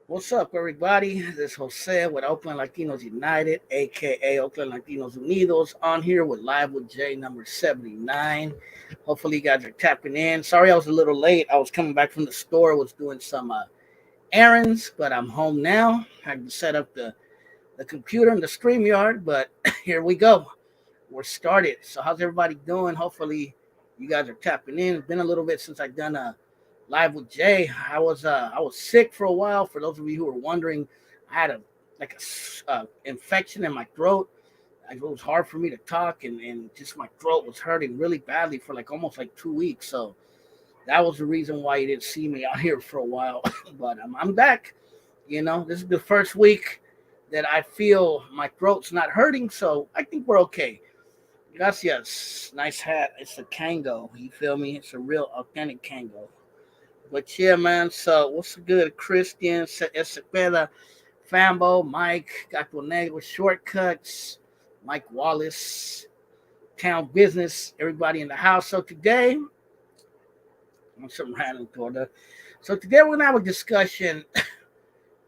What's up, everybody? This is Jose with Oakland Latinos United, aka Oakland Latinos Unidos, on here with Live with Jay number 79. Hopefully, you guys are tapping in. Sorry, I was a little late. I was coming back from the store, was doing some errands, but I'm home now. I had to set up the computer and the StreamYard, but here we go. We're started. So, how's everybody doing? Hopefully, you guys are tapping in. It's been a little bit since I've done a live with Jay. I was sick for a while. For those of you who are wondering, I had a infection in my throat. It was hard for me to talk, and just my throat was hurting really badly for like almost like 2 weeks. So that was the reason why you didn't see me out here for a while. But I'm back. This is the first week that I feel my throat's not hurting, so I think we're okay. Gracias. Nice hat. It's a Kango. You feel me? It's a real authentic Kango. But yeah, man. So what's good, Christian, Esepeda, Fambo, Mike, Gato Negro, Shortcuts, Mike Wallace, Town Business, everybody in the house. So today, I'm some random order. So today we're gonna have a discussion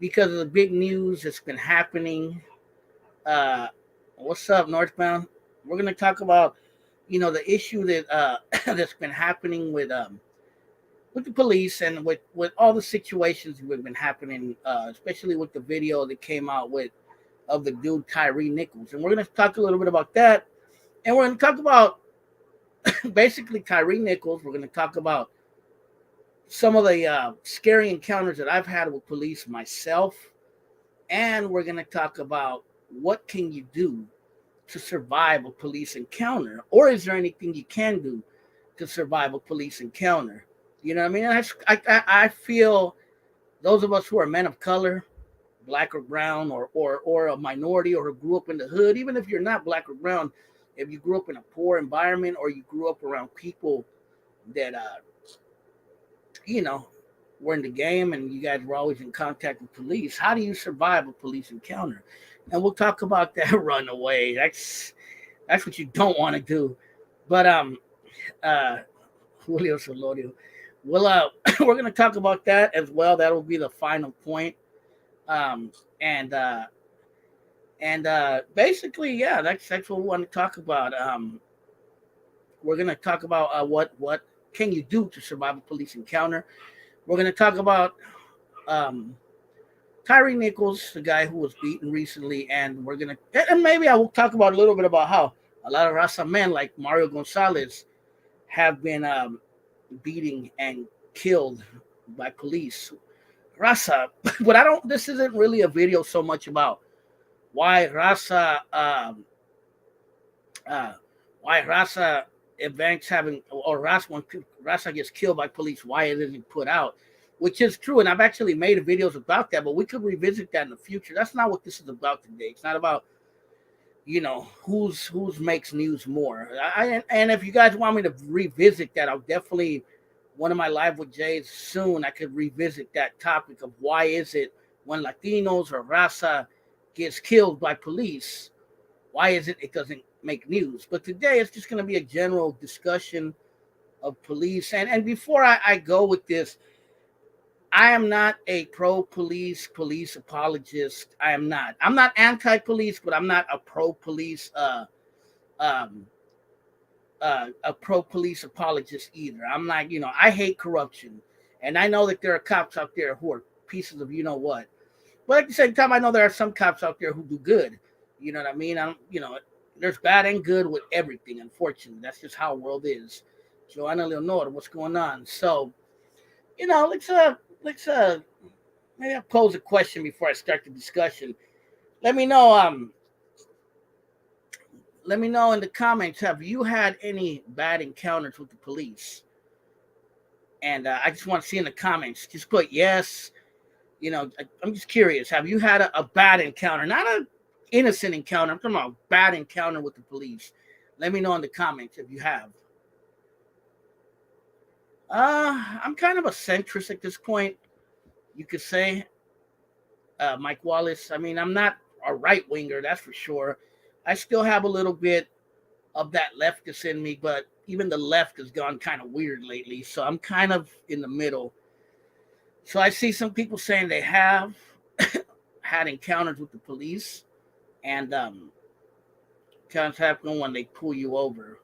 because of the big news that's been happening. Uh, what's up, Northbound? We're gonna talk about the issue that that's been happening with the police and with all the situations that have been happening, especially with the video that came out with of the dude Tyre Nichols. And we're going to talk a little bit about that. And we're going to talk about basically Tyre Nichols. We're going to talk about some of the scary encounters that I've had with police myself. And we're going to talk about what can you do to survive a police encounter, or is there anything you can do to survive a police encounter? You know what I mean? I feel those of us who are men of color, black or brown, or a minority, or who grew up in the hood, even if you're not black or brown, if you grew up in a poor environment or you grew up around people that you know were in the game and you guys were always in contact with police, how do you survive a police encounter? And we'll talk about that runaway. That's what you don't want to do. But uh Julio Solorio. Well, we're going to talk about that as well. That will be the final point. Um, and basically, yeah, that's what we want to talk about. We're going to talk about what can you do to survive a police encounter. We're going to talk about um, Tyre Nichols, the guy who was beaten recently, and and maybe I will talk about a little bit about how a lot of Raza men like Mario Gonzalez have been beating and killed by police. Raza, but I don't. This isn't really a video so much about why Raza, uh, why Raza events having or Raza when Raza gets killed by police, why it isn't put out, which is true, and I've actually made videos about that. But we could revisit that in the future. That's not what this is about today. It's not about who's makes news more. And if you guys want me to revisit that, I'll definitely one of my live with Jays soon. I could revisit that topic of why is it when Latinos or Raza gets killed by police, why is it doesn't make news? But today it's just going to be a general discussion of police. And before I go with this, I am not a police apologist. I am not. I'm not anti-police, but I'm not a pro-police um, a pro-police apologist either. I'm not, I hate corruption, and I know that there are cops out there who are pieces of what. But at the same time, I know there are some cops out there who do good. You know what I mean? There's bad and good with everything. Unfortunately, that's just how the world is. Joanna Leonora, what's going on? So, let's maybe I'll pose a question before I start the discussion. Let me know let me know in the comments, have you had any bad encounters with the police? And I just want to see in the comments, just put yes. I'm just curious, have you had a bad encounter, not a innocent encounter, I'm talking about a bad encounter with the police? Let me know in the comments if you have. I'm kind of a centrist at this point, you could say. Mike Wallace, I mean, I'm not a right winger, that's for sure. I still have a little bit of that leftist in me, but even the left has gone kind of weird lately. So I'm kind of in the middle. So I see some people saying they have. had encounters with the police, and encounters happen when they pull you over.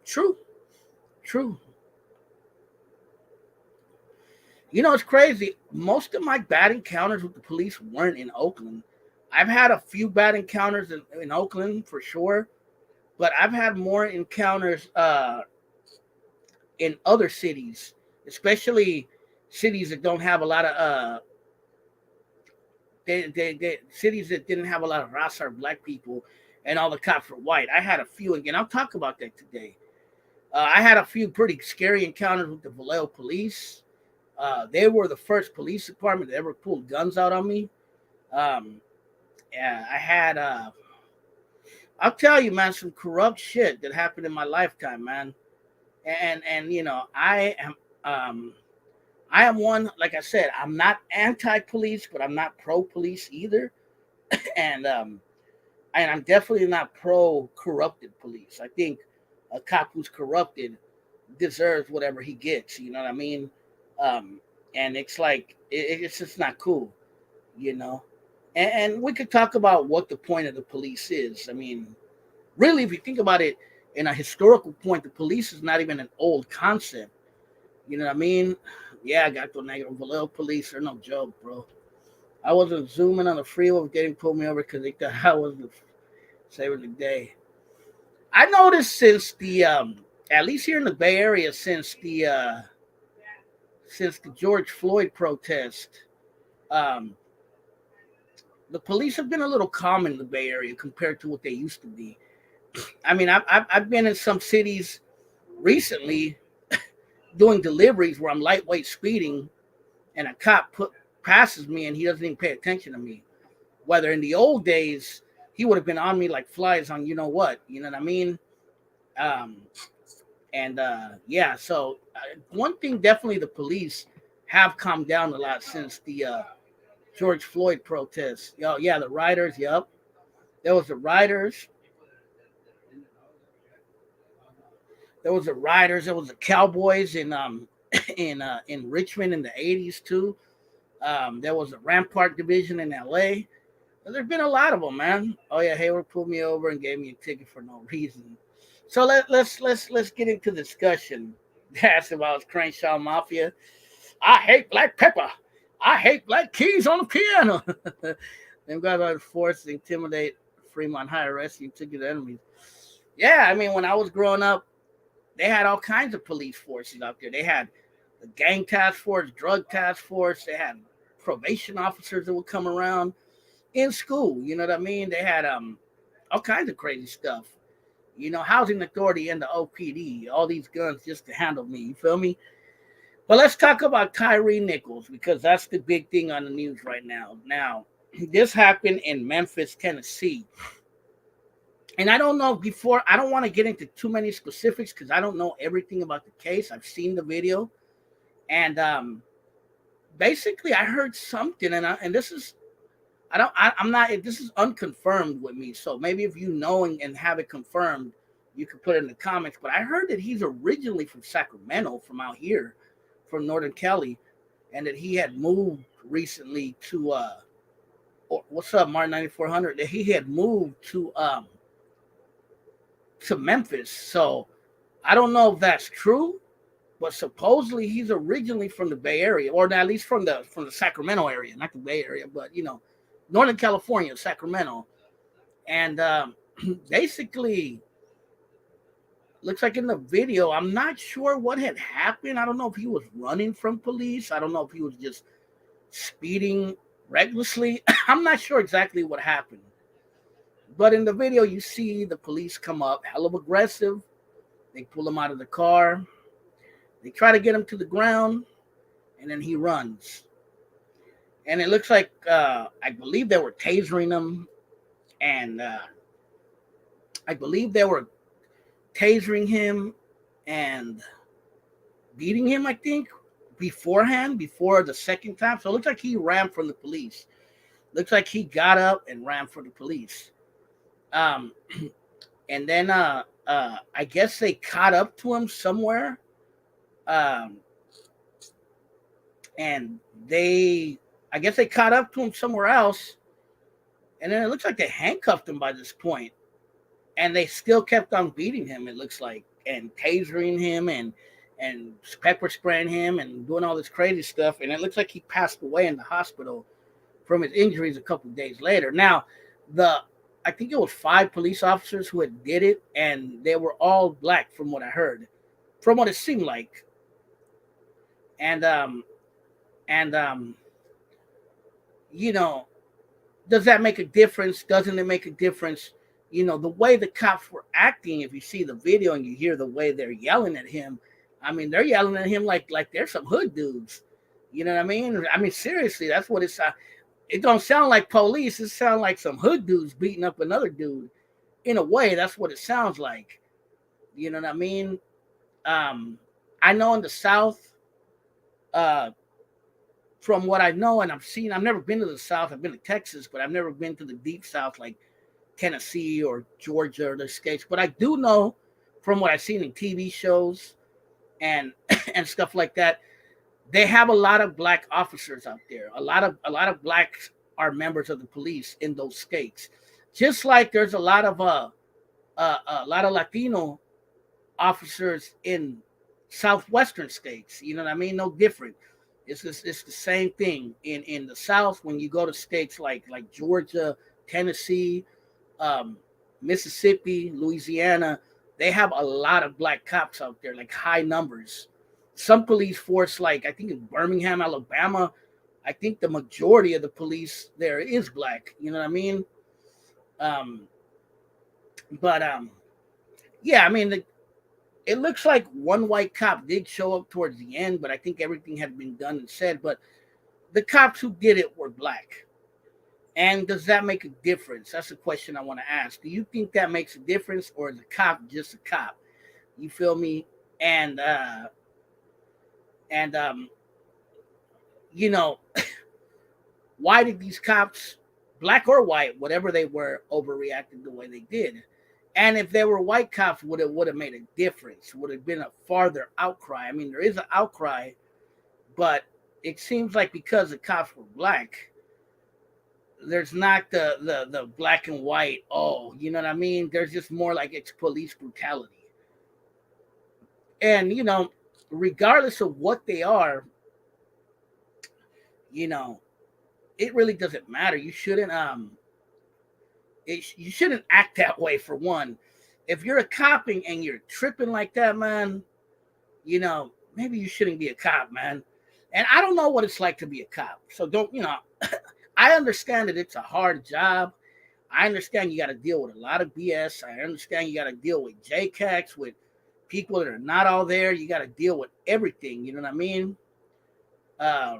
True, true. You know, it's crazy. Most of my bad encounters with the police weren't in Oakland. I've had a few bad encounters in Oakland for sure, but I've had more encounters in other cities, especially cities that don't have a lot of cities that didn't have a lot of raza or black people, and all the cops were white. I had a few again. I'll talk about that today. I had a few pretty scary encounters with the Vallejo police. They were the first police department that ever pulled guns out on me. Um, yeah, I had. I'll tell you, man, some corrupt shit that happened in my lifetime, man. And you know, um, I am one. Like I said, I'm not anti-police, but I'm not pro-police either. And and I'm definitely not pro-corrupted police. I think a cop who's corrupted deserves whatever he gets. You know what I mean? Um, and it's like it's just not cool, you know. And we could talk about what the point of the police is. I mean, really, if you think about it, in a historical point, the police is not even an old concept. You know what I mean? Yeah, I got the negative Vallejo police. They're no joke, bro. I wasn't zooming on the freeway getting pulled me over because they thought I was the saving the day. I noticed since the at least here in the Bay Area, since the George Floyd protest, um, the police have been a little calm in the Bay Area compared to what they used to be. I mean, I've been in some cities recently doing deliveries where I'm lightweight speeding, and a cop passes me and he doesn't even pay attention to me. Whether in the old days he would have been on me like flies on you know what, you know what I mean? Um, and yeah, so one thing definitely the police have calmed down a lot since the George Floyd protests. Yo, yeah, the rioters. Yep, there was the rioters. There was the rioters. There was the Cowboys in Richmond in the '80s too. There was a Rampart division in LA. There's been a lot of them, man. Oh yeah, Hayward pulled me over and gave me a ticket for no reason. So let's get into the discussion. That's about Crenshaw Mafia. I hate black pepper. I hate black keys on the piano. Them guys are forced to intimidate Fremont High Arresting ticket enemies. Yeah, I mean when I was growing up, they had all kinds of police forces out there. They had the gang task force, drug task force. They had probation officers that would come around in school. You know what I mean? They had all kinds of crazy stuff. You know, housing authority and the OPD, all these guns just to handle me. You feel me? But let's talk about Tyre Nichols because that's the big thing on the news right now. Now, this happened in Memphis, Tennessee. And I don't know before, I don't want to get into too many specifics because I don't know everything about the case. I've seen the video. And basically, I heard something, and this is, I'm not, this is unconfirmed with me. So maybe if you know and have it confirmed, you can put it in the comments. But I heard that he's originally from Sacramento, from out here, from Northern Cali, and that he had moved recently to, what's up, Martin 9400, that he had moved to Memphis. So I don't know if that's true, but supposedly he's originally from the Bay Area, or at least from the Sacramento area, not the Bay Area, but you know, Northern California, Sacramento. And basically, looks like in the video, I'm not sure what had happened. I don't know if he was running from police. I don't know if he was just speeding recklessly. I'm not sure exactly what happened. But in the video, you see the police come up, hell of aggressive. They pull him out of the car. They try to get him to the ground, and then he runs. And it looks like, I believe they were tasering him, and I believe they were tasering him and beating him, I think, before the second time. So it looks like he ran from the police. Looks like he got up and ran for the police. And then I guess they caught up to him somewhere. And I guess they caught up to him somewhere else. And then it looks like they handcuffed him by this point, and they still kept on beating him. It looks like, and tasering him, and pepper spraying him, and doing all this crazy stuff. And it looks like he passed away in the hospital from his injuries a couple of days later. Now, the I think it was 5 police officers who had did it, and they were all black, from what I heard, from what it seemed like. And and you know, does that make a difference? Doesn't it make a difference? The way the cops were acting, if you see the video and you hear the way they're yelling at him, I mean, they're yelling at him like they're some hood dudes. You know what I mean? I mean, seriously, that's what it's. It don't sound like police. It sounds like some hood dudes beating up another dude. In a way, that's what it sounds like. You know what I mean? I know in the South, uh, from what I know and I've seen, I've never been to the South. I've been to Texas, but I've never been to the deep South like Tennessee or Georgia or the states. But I do know from what I've seen in TV shows and and stuff like that, they have a lot of black officers out there. A lot of blacks are members of the police in those states. Just like there's a lot of Latino officers in southwestern states. You know what I mean? No different. It's the same thing in the South. When you go to states like Georgia, Tennessee, um, Mississippi, Louisiana, they have a lot of black cops out there, like high numbers. Some police force, like I think in Birmingham, Alabama, I think the majority of the police there is black. You know what I mean? Um, but yeah, I mean, it looks like one white cop did show up towards the end, but I think everything had been done and said. But the cops who did it were black. And does that make a difference? That's a question I want to ask. Do you think that makes a difference, or is a cop just a cop? You feel me? And and you know, why did these cops, black or white, whatever they were, overreacted the way they did? And if they were white cops, would have made a difference? Would have been a farther outcry? I mean, there is an outcry, but it seems like because the cops were black, there's not the black and white. Oh, you know what I mean? There's just more like it's police brutality. And regardless of what they are, you know, it really doesn't matter. You shouldn't act that way, for one. If you're a cop and you're tripping like that, man, maybe you shouldn't be a cop, man. And I don't know what it's like to be a cop. So don't, I understand that it's a hard job. I understand you got to deal with a lot of BS. I understand you got to deal with JCACs, with people that are not all there. You got to deal with everything. You know what I mean? Uh,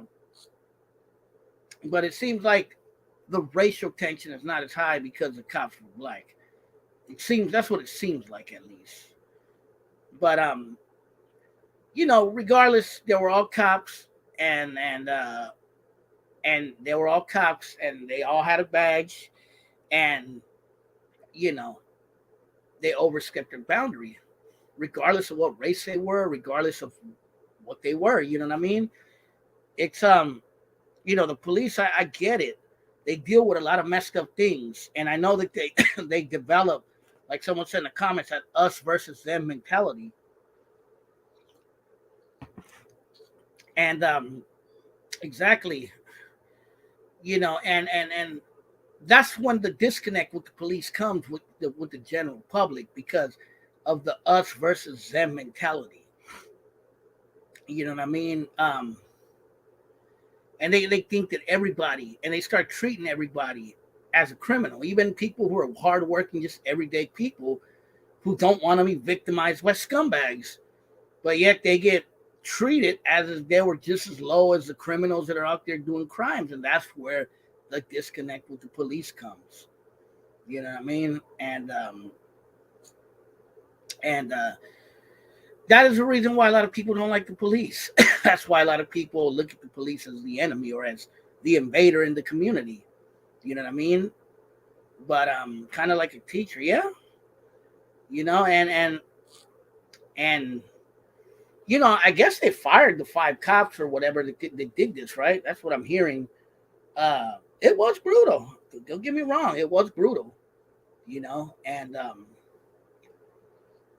but it seems like the racial tension is not as high because the cops were black. That's what it seems like, at least. But regardless, they were all cops, and they were all cops, and they all had a badge, and you know they overstepped their boundary, regardless of what race they were, regardless of what they were. You know what I mean? It's the police. I get it. They deal with a lot of messed up things, and I know that they they develop, like someone said in the comments, that us versus them mentality. And exactly, and that's when the disconnect with the police comes with the general public, because of the us versus them mentality. You know what I mean? And they think that everybody, and they start treating everybody as a criminal, even people who are hardworking, just everyday people who don't want to be victimized by scumbags, but yet they get treated as if they were just as low as the criminals that are out there doing crimes. And that's where the disconnect with the police comes. You know what I mean? And that is the reason why a lot of people don't like the police. That's why a lot of people look at the police as the enemy or as the invader in the community. You know what I mean? But kind of like a teacher, yeah. And I guess they fired the 5 cops or whatever that did this, right? That's what I'm hearing. It was brutal. don't get me wrong, it was brutal, and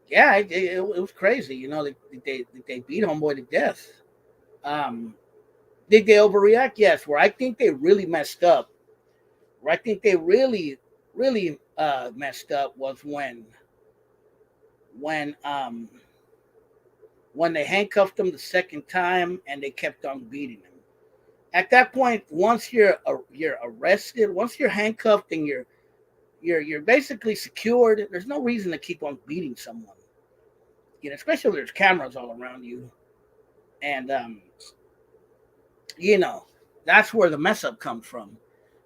yeah, it was crazy. They beat homeboy to death. Um, did they overreact? Yes. Where I think they really messed up, where I think they really messed up was when um when they handcuffed him the second time and they kept on beating him. At that point, once you're arrested, once you're handcuffed and you're basically secured, there's no reason to keep on beating someone. Especially if there's cameras all around you, and you know, that's where the mess up comes from.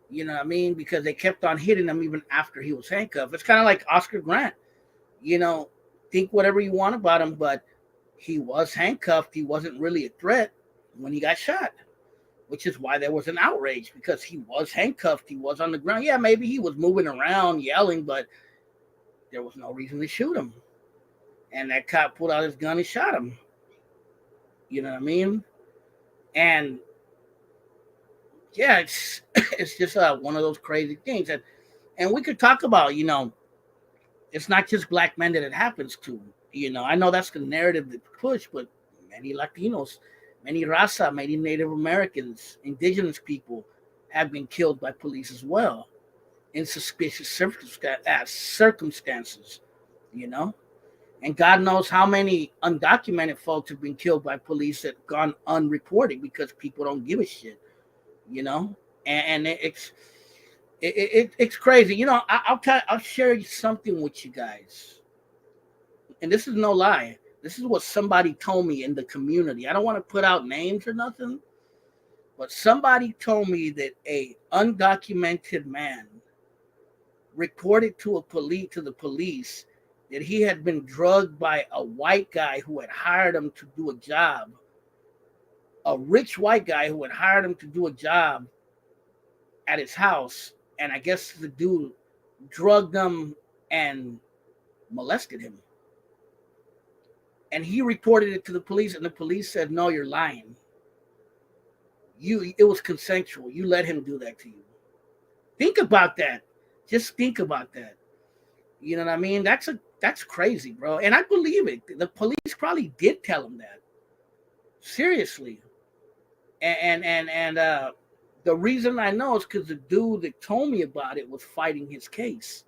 You know what I mean? Because they kept on hitting him even after he was handcuffed. It's kind of like Oscar Grant. You know, think whatever you want about him, but he was handcuffed. He wasn't really a threat when he got shot, which is why there was an outrage because he was handcuffed. He was on the ground. Yeah, maybe he was moving around yelling, but there was no reason to shoot him. And that cop pulled out his gun and shot him. You know what I mean? And yeah, it's just one of those crazy things. And we could talk about, it's not just black men that it happens to. I know that's the narrative that push, but many Latinos, many Raza, many Native Americans, indigenous people have been killed by police as well in suspicious circumstances, you know? And God knows how many undocumented folks have been killed by police that gone unreported because people don't give a shit, you know? And it's crazy. I'll share something with you guys. And this is no lie. This is what somebody told me in the community. I don't want to put out names or nothing, but somebody told me that a undocumented man reported to the police that he had been drugged by a white guy who had hired him to do a job, a rich white guy who had hired him to do a job at his house. And I guess the dude drugged him and molested him. And he reported it to the police, and the police said, "No, you're lying. It was consensual. You let him do that to you." Think about that. Just think about that. You know what I mean? That's crazy, bro. And I believe it. The police probably did tell him that. Seriously. And the reason I know is because the dude that told me about it was fighting his case.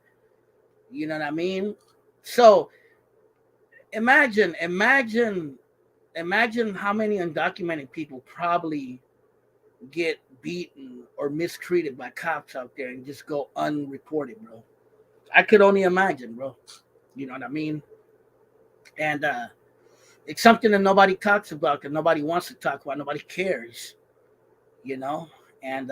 You know what I mean? So imagine how many undocumented people probably get beaten or mistreated by cops out there and just go unreported, bro. I could only imagine, bro. You know what I mean? And it's something that nobody talks about, that nobody wants to talk about, nobody cares, And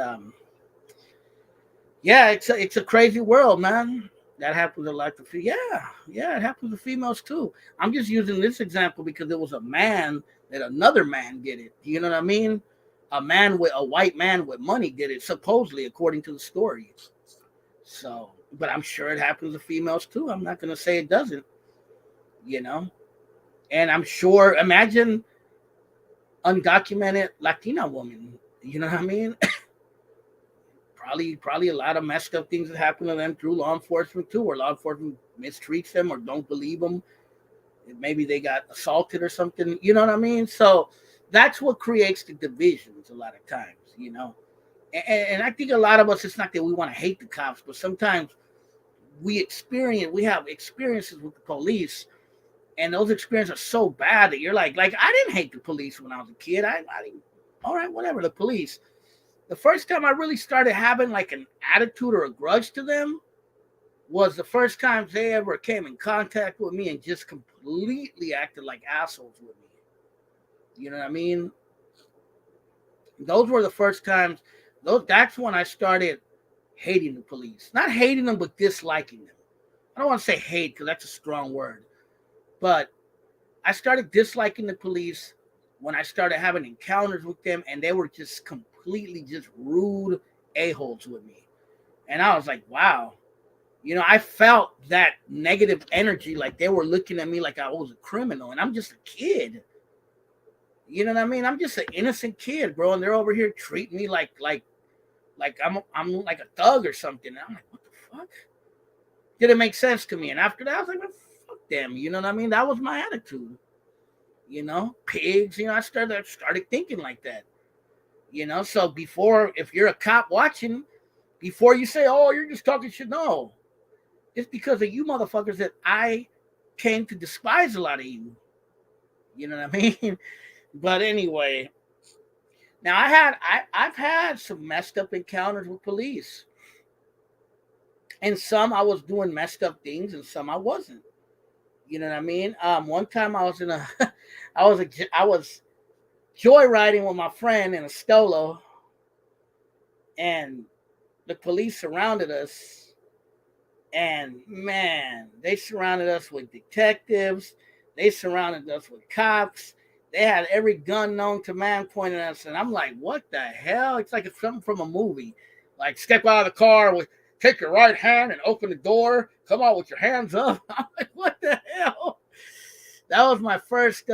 yeah, it's a crazy world, man. That happens a lot to it happens to females too. I'm just using this example because it was a man that another man did it. You know what I mean? A white man with money did it, supposedly, according to the story. So, but I'm sure it happens to females too. I'm not gonna say it doesn't, And I'm sure, imagine undocumented Latina woman. You know what I mean? Probably a lot of messed up things that happen to them through law enforcement too, or law enforcement mistreats them or don't believe them. Maybe they got assaulted or something. You know what I mean? So that's what creates the divisions a lot of times. And I think a lot of us, it's not that we want to hate the cops, but sometimes we have experiences with the police, and those experiences are so bad that you're like I didn't hate the police when I was a kid. I didn't. All right, whatever. The police. The first time I really started having like an attitude or a grudge to them was the first time they ever came in contact with me and just completely acted like assholes with me. You know what I mean? Those were the first times. That's when I started hating the police. Not hating them, but disliking them. I don't want to say hate because that's a strong word. But I started disliking the police when I started having encounters with them, and they were just completely just rude a-holes with me. And I was like, wow. I felt that negative energy, like they were looking at me like I was a criminal, and I'm just a kid. You know what I mean? I'm just an innocent kid, bro, and they're over here treating me like like I'm like a thug or something. And I'm like, what the fuck? Didn't make sense to me. And after that, I was like, well, fuck them. You know what I mean? That was my attitude. You know, pigs. You know, I started thinking like that. You know, so before, if you're a cop watching, before you say, oh, you're just talking shit, no, it's because of you motherfuckers that I came to despise a lot of you. You know what I mean? But anyway, now I've had some messed up encounters with police, and some I was doing messed up things, and some I wasn't. You know what I mean? One time I was in a, I was joyriding with my friend in a stolo, and the police surrounded us. And man, they surrounded us with detectives. They surrounded us with cops. They had every gun known to man pointed at us. And I'm like, what the hell? It's like it's something from a movie. Like, step out of the car, take your right hand and open the door. Come out with your hands up. I'm like, what the hell? That was my first,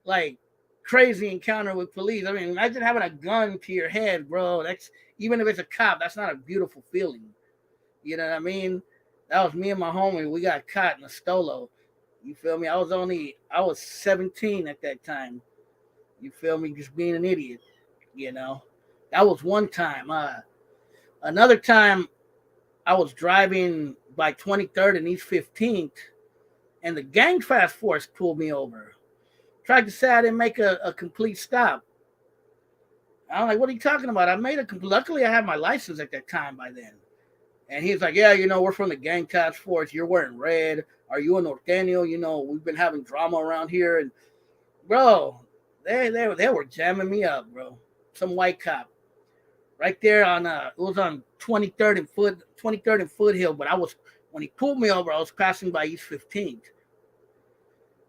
like, crazy encounter with police. I mean, imagine having a gun to your head, bro. That's, even if it's a cop, that's not a beautiful feeling. You know what I mean? That was me and my homie. We got caught in a stolo. You feel me? I was 17 at that time. You feel me? Just being an idiot. You know? That was one time. Another time, I was driving by 23rd and East 15th, and the gang fast force pulled me over. Tried to say I didn't make a complete stop. I'm like, what are you talking about? I made a complete. Luckily, I had my license at that time by then. And he's like, yeah, you know, we're from the gang task force. You're wearing red. Are you a norteño? You know, we've been having drama around here. And, bro, they were jamming me up, bro. Some white cop. Right there on, it was on 23rd and Foothill. But when he pulled me over, I was passing by East 15th.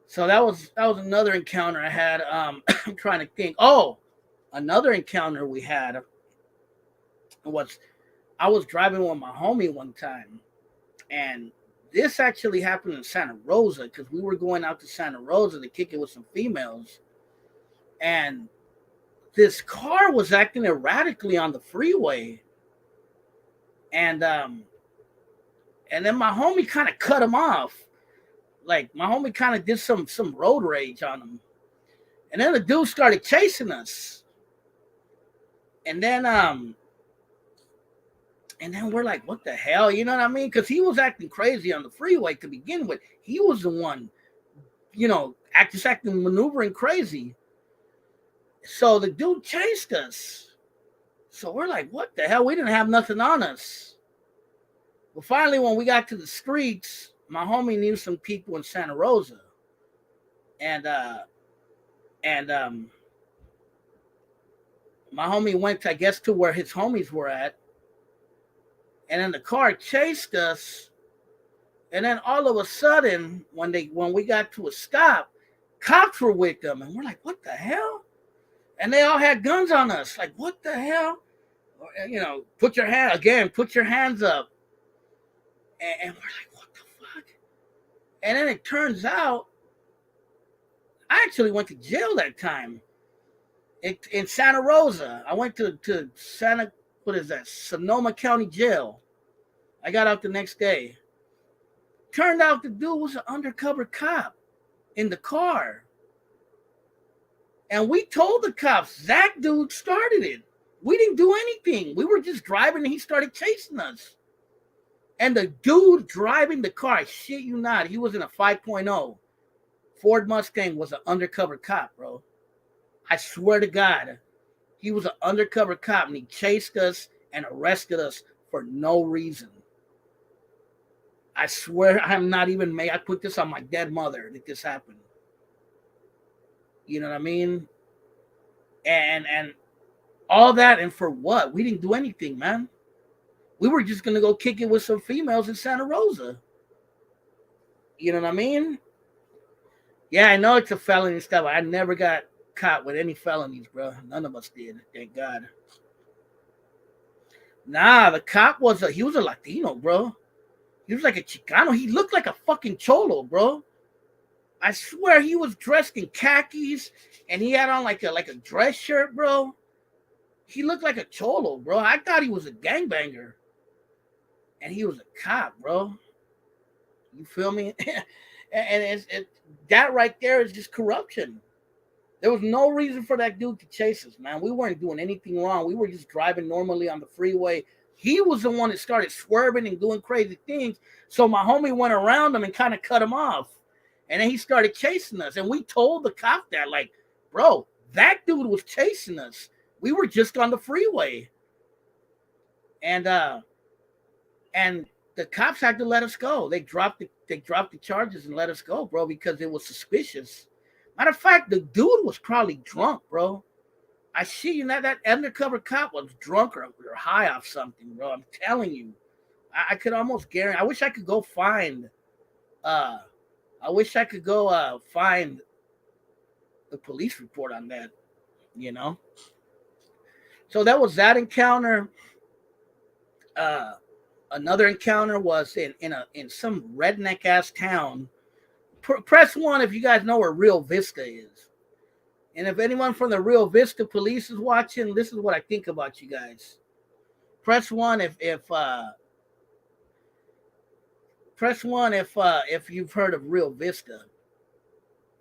So that was another encounter I had. I'm trying to think. Oh, another encounter we had was, I was driving with my homie one time, and this actually happened in Santa Rosa because we were going out to Santa Rosa to kick it with some females, and this car was acting erratically on the freeway, and then my homie kind of cut him off. Like, my homie kind of did some road rage on him, and then the dude started chasing us, and then we're like, what the hell? You know what I mean? Because he was acting crazy on the freeway to begin with. He was the one, you know, acting, maneuvering crazy. So the dude chased us. So we're like, what the hell? We didn't have nothing on us. Well, finally, when we got to the streets, my homie knew some people in Santa Rosa. And my homie went, I guess, to where his homies were at. And then the car chased us. And then all of a sudden, when we got to a stop, cops were with them. And we're like, what the hell? And they all had guns on us. Like, what the hell? You know, put your hands up. And we're like, what the fuck? And then it turns out, I actually went to jail that time. In Santa Rosa. I went to Sonoma County Jail. I got out the next day. Turned out the dude was an undercover cop in the car. And we told the cops, that dude started it. We didn't do anything. We were just driving and he started chasing us. And the dude driving the car, I shit you not, he was in a 5.0. Ford Mustang, was an undercover cop, bro. I swear to God, he was an undercover cop and he chased us and arrested us for no reason. I swear I'm not even made. I put this on my dead mother that this happened. You know what I mean? And all that, and for what? We didn't do anything, man. We were just gonna go kick it with some females in Santa Rosa. You know what I mean? Yeah, I know it's a felony stuff. I never got caught with any felonies, bro. None of us did, thank God. Nah, the cop he was a Latino, bro. He was like a Chicano. He looked like a fucking cholo, bro. I swear he was dressed in khakis and he had on like a dress shirt, bro. He looked like a cholo, bro. I thought he was a gangbanger, and he was a cop, bro. You feel me? And that right there is just corruption. There was no reason for that dude to chase us, man. We weren't doing anything wrong. We were just driving normally on the freeway. He was the one that started swerving and doing crazy things. So my homie went around him and kind of cut him off. And then he started chasing us. And we told the cop that, like, bro, that dude was chasing us. We were just on the freeway. And the cops had to let us go. They dropped the charges and let us go, bro, because it was suspicious. Matter of fact, the dude was probably drunk, bro. I see you know that undercover cop was drunk or high off something, bro. I'm telling you. I could almost guarantee. I wish I could go find find the police report on that, you know. So that was that encounter. Another encounter was in some redneck ass town. Press 1 if you guys know where Rio Vista is. And if anyone from the Rio Vista police is watching, this is what I think about you guys. Press 1 if you've heard of Rio Vista.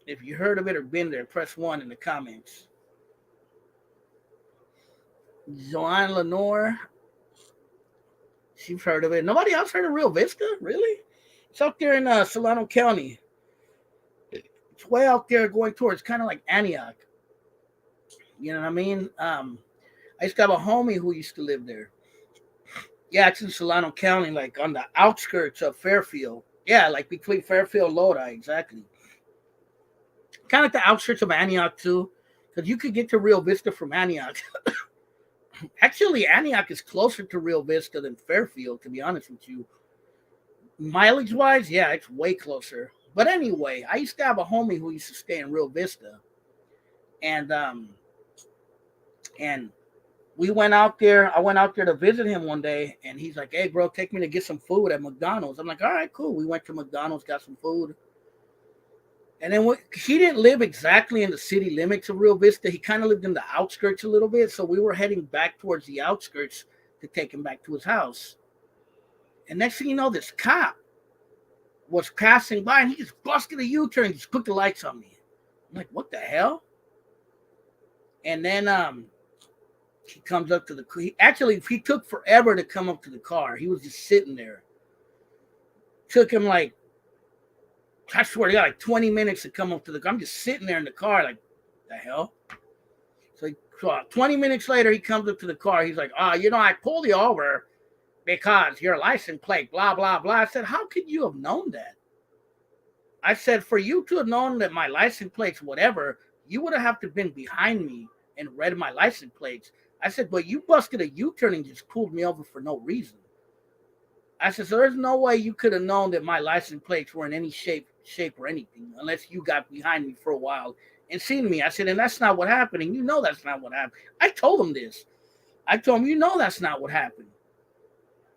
If you heard of it or been there, press 1 in the comments. Joanne Lenore, she's heard of it. Nobody else heard of Rio Vista? Really? It's out there in Solano County. It's way out there going towards kind of like Antioch. You know what I mean? I used to have a homie who used to live there. Yeah, it's in Solano County, like on the outskirts of Fairfield. Yeah, like between Fairfield and Lodi, exactly. Kind of the outskirts of Antioch, too. Because you could get to Rio Vista from Antioch. Actually, Antioch is closer to Rio Vista than Fairfield, to be honest with you. Mileage-wise, yeah, it's way closer. But anyway, I used to have a homie who used to stay in Rio Vista. And we went out there. I went out there to visit him one day, and he's like, "Hey, bro, take me to get some food at McDonald's." I'm like, "All right, cool." We went to McDonald's, got some food. And then he didn't live exactly in the city limits of Rio Vista. He kind of lived in the outskirts a little bit. So we were heading back towards the outskirts to take him back to his house. And next thing you know, this cop was passing by, and he just busted a U-turn and just put the lights on me. I'm like, what the hell? And then he comes up to the car. He took forever to come up to the car. He was just sitting there. Took him like, I swear to God, like 20 minutes to come up to the car. I'm just sitting there in the car like, the hell? So 20 minutes later, he comes up to the car. He's like, I pulled you over because your license plate, blah, blah, blah. I said, how could you have known that? I said, for you to have known that my license plates, whatever, you would have to been behind me and read my license plates. I said, but you busted a U-turn and just pulled me over for no reason. I said, so there's no way you could have known that my license plates were in any shape or anything unless you got behind me for a while and seen me. I said, and that's not what happened. And you know that's not what happened. I told him this. I told him, you know that's not what happened.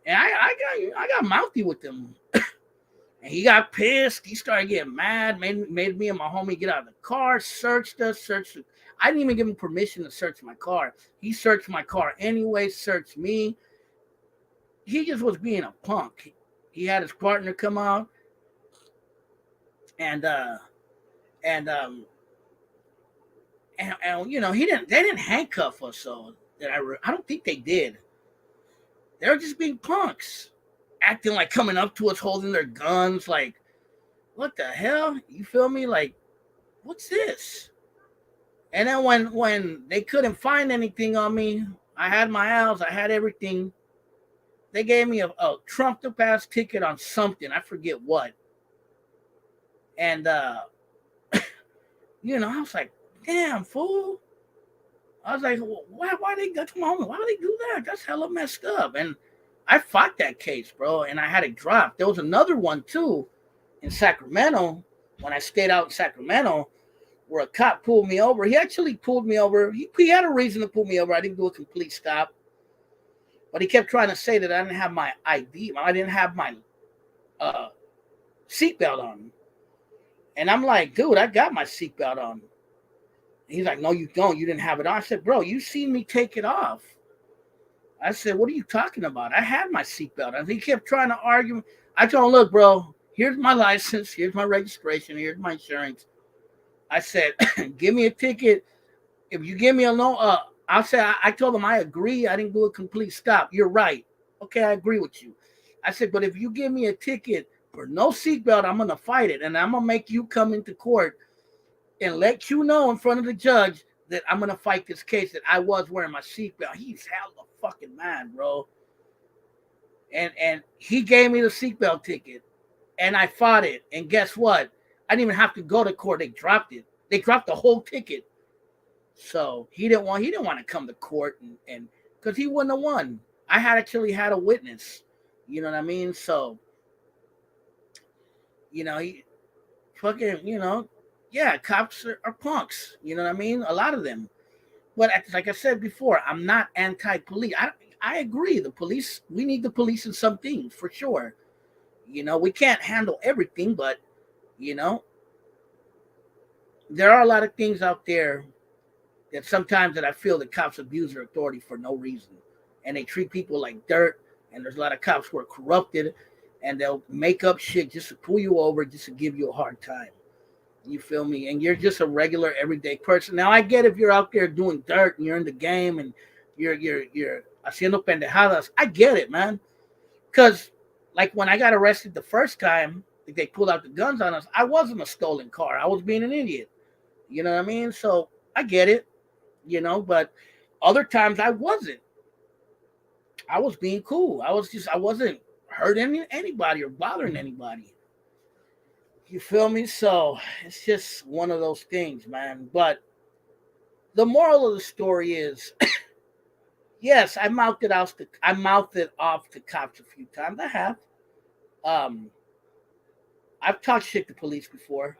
And I got mouthy with him. And he got pissed. He started getting mad, made me and my homie get out of the car, searched us. I didn't even give him permission to search my car. He searched my car anyway, searched me. He just was being a punk. He had his partner come out, and you know, they didn't handcuff us, so that I don't think they did. They were just being punks, acting like coming up to us, holding their guns, like, what the hell? You feel me? Like, what's this? And then when they couldn't find anything on me, I had my owls, I had everything. They gave me a trumped up ass ticket on something. I forget what. And, you know, I was like, damn, fool. I was like, well, why they got to my home? Why would they do that? That's hella messed up. And I fought that case, bro, and I had it dropped. There was another one, too, in Sacramento, when I stayed out in Sacramento, where a cop pulled me over. He actually pulled me over. He had a reason to pull me over. I didn't do a complete stop. But he kept trying to say that I didn't have my ID. I didn't have my seatbelt on. And I'm like, dude, I got my seatbelt on. He's like, no, you don't. You didn't have it on. I said, bro, you seen me take it off. I said, what are you talking about? I had my seatbelt. And he kept trying to argue. I told him, look, bro, here's my license. Here's my registration. Here's my insurance. I said, give me a ticket. If you give me a loan, I'll say, I told him, I agree. I didn't do a complete stop. You're right. Okay, I agree with you. I said, but if you give me a ticket for no seatbelt, I'm going to fight it. And I'm going to make you come into court and let you know in front of the judge that I'm going to fight this case that I was wearing my seatbelt. He's hella fucking mad, bro. And he gave me the seatbelt ticket, and I fought it. And guess what? I didn't even have to go to court. They dropped it. They dropped the whole ticket. So he didn't want to come to court and because he wouldn't have won. I had actually had a witness. You know what I mean? So, he fucking, yeah, cops are punks. You know what I mean? A lot of them. But like I said before, I'm not anti-police. I agree. The police, we need the police in some things for sure. We can't handle everything, but there are a lot of things out there that sometimes that I feel that cops abuse their authority for no reason, and they treat people like dirt. And there's a lot of cops who are corrupted, and they'll make up shit just to pull you over, just to give you a hard time. You feel me? And you're just a regular, everyday person. Now, I get if you're out there doing dirt and you're in the game and you're haciendo pendejadas. I get it, man. Because, like, when I got arrested the first time, they pulled out the guns on us, I wasn't a stolen car. I was being an idiot. You know what I mean? So, I get it, but other times I wasn't. I was being cool. I wasn't hurting anybody or bothering anybody. You feel me? So it's just one of those things, man. But the moral of the story is, yes, I mouthed it off to cops a few times. I have. Um, I've talked shit to police before.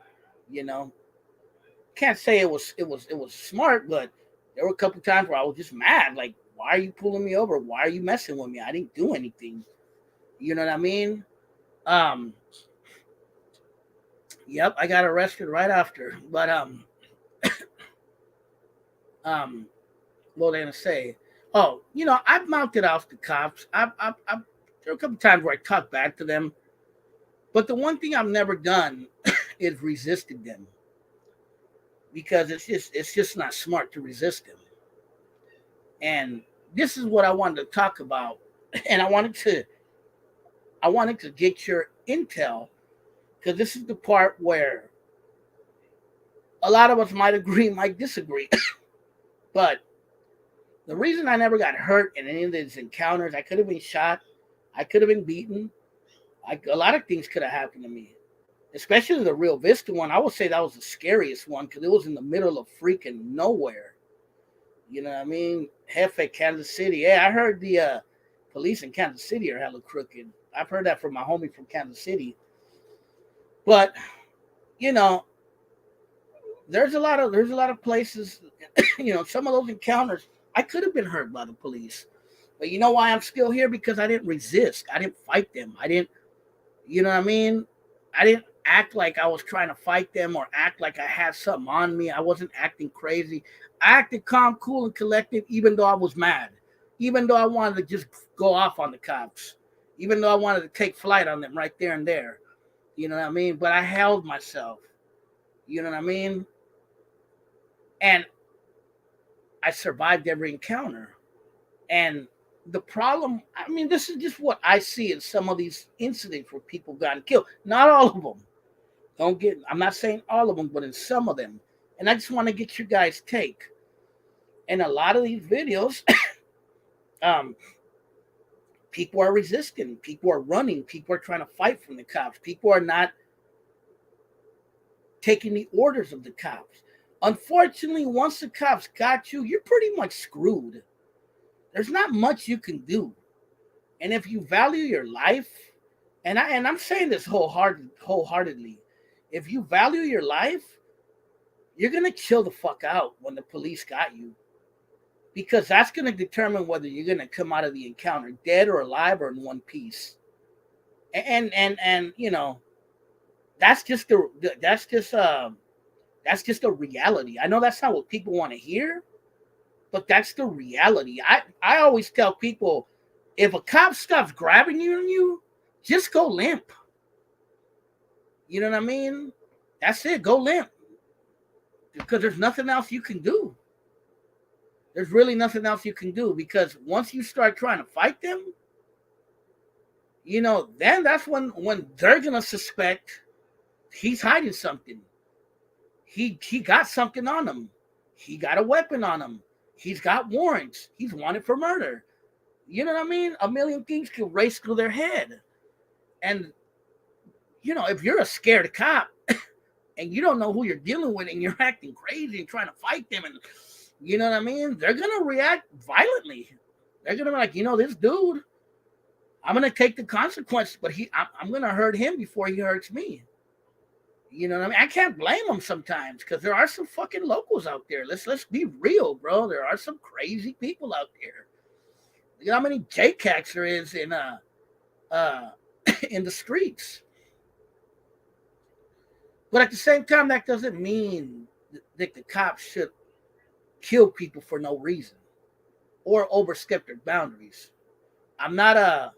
Can't say it was smart, but there were a couple times where I was just mad. Like, why are you pulling me over? Why are you messing with me? I didn't do anything. You know what I mean? Yep, I got arrested right after. But what was I gonna say? Oh, I've mounted off the cops. There are a couple times where I talked back to them, but the one thing I've never done is resisted them, because it's just not smart to resist them. And this is what I wanted to talk about, and I wanted to get your intel, because this is the part where a lot of us might agree, might disagree. But the reason I never got hurt in any of these encounters, I could have been shot, I could have been beaten, a lot of things could have happened to me. Especially the Real Vista one, I would say that was the scariest one, because it was in the middle of freaking nowhere. You know what I mean? Jefe, Kansas City. Yeah, I heard the police in Kansas City are hella crooked. I've heard that from my homie from Kansas City. But there's a lot of places. Some of those encounters, I could have been hurt by the police. But you know why I'm still here? Because I didn't resist. I didn't fight them. I didn't, you know what I mean? I didn't act like I was trying to fight them or act like I had something on me. I wasn't acting crazy. I acted calm, cool, and collected, even though I was mad. Even though I wanted to just go off on the cops. Even though I wanted to take flight on them right there and there. You know what I mean? But I held myself. You know what I mean? And I survived every encounter. And the problem, I mean, this is just what I see in some of these incidents where people got killed. Not all of them. I'm not saying all of them, but in some of them. And I just want to get your guys' take. And a lot of these videos, people are resisting. People are running. People are trying to fight from the cops. People are not taking the orders of the cops. Unfortunately, once the cops got you, you're pretty much screwed. There's not much you can do. And if you value your life, and I'm saying this wholeheartedly, if you value your life, you're going to chill the fuck out when the police got you. Because that's going to determine whether you're going to come out of the encounter dead or alive or in one piece. And that's just That's just a reality. I know that's not what people want to hear, but that's the reality. I always tell people, if a cop stops grabbing you, just go limp. You know what I mean? That's it. Go limp. Because there's nothing else you can do. There's really nothing else you can do, because once you start trying to fight them, then that's when they're gonna suspect he's hiding something. He got something on him. He got a weapon on him. He's got warrants. He's wanted for murder. You know what I mean? A million things could race through their head. And, if you're a scared cop and you don't know who you're dealing with and you're acting crazy and trying to fight them, and you know what I mean? They're going to react violently. They're going to be like, this dude, I'm going to take the consequences, but I'm going to hurt him before he hurts me. You know what I mean? I can't blame them sometimes, because there are some fucking locals out there. Let's be real, bro. There are some crazy people out there. You know how many JCats there is in in the streets. But at the same time, that doesn't mean that the cops should kill people for no reason or overstep their boundaries. I'm not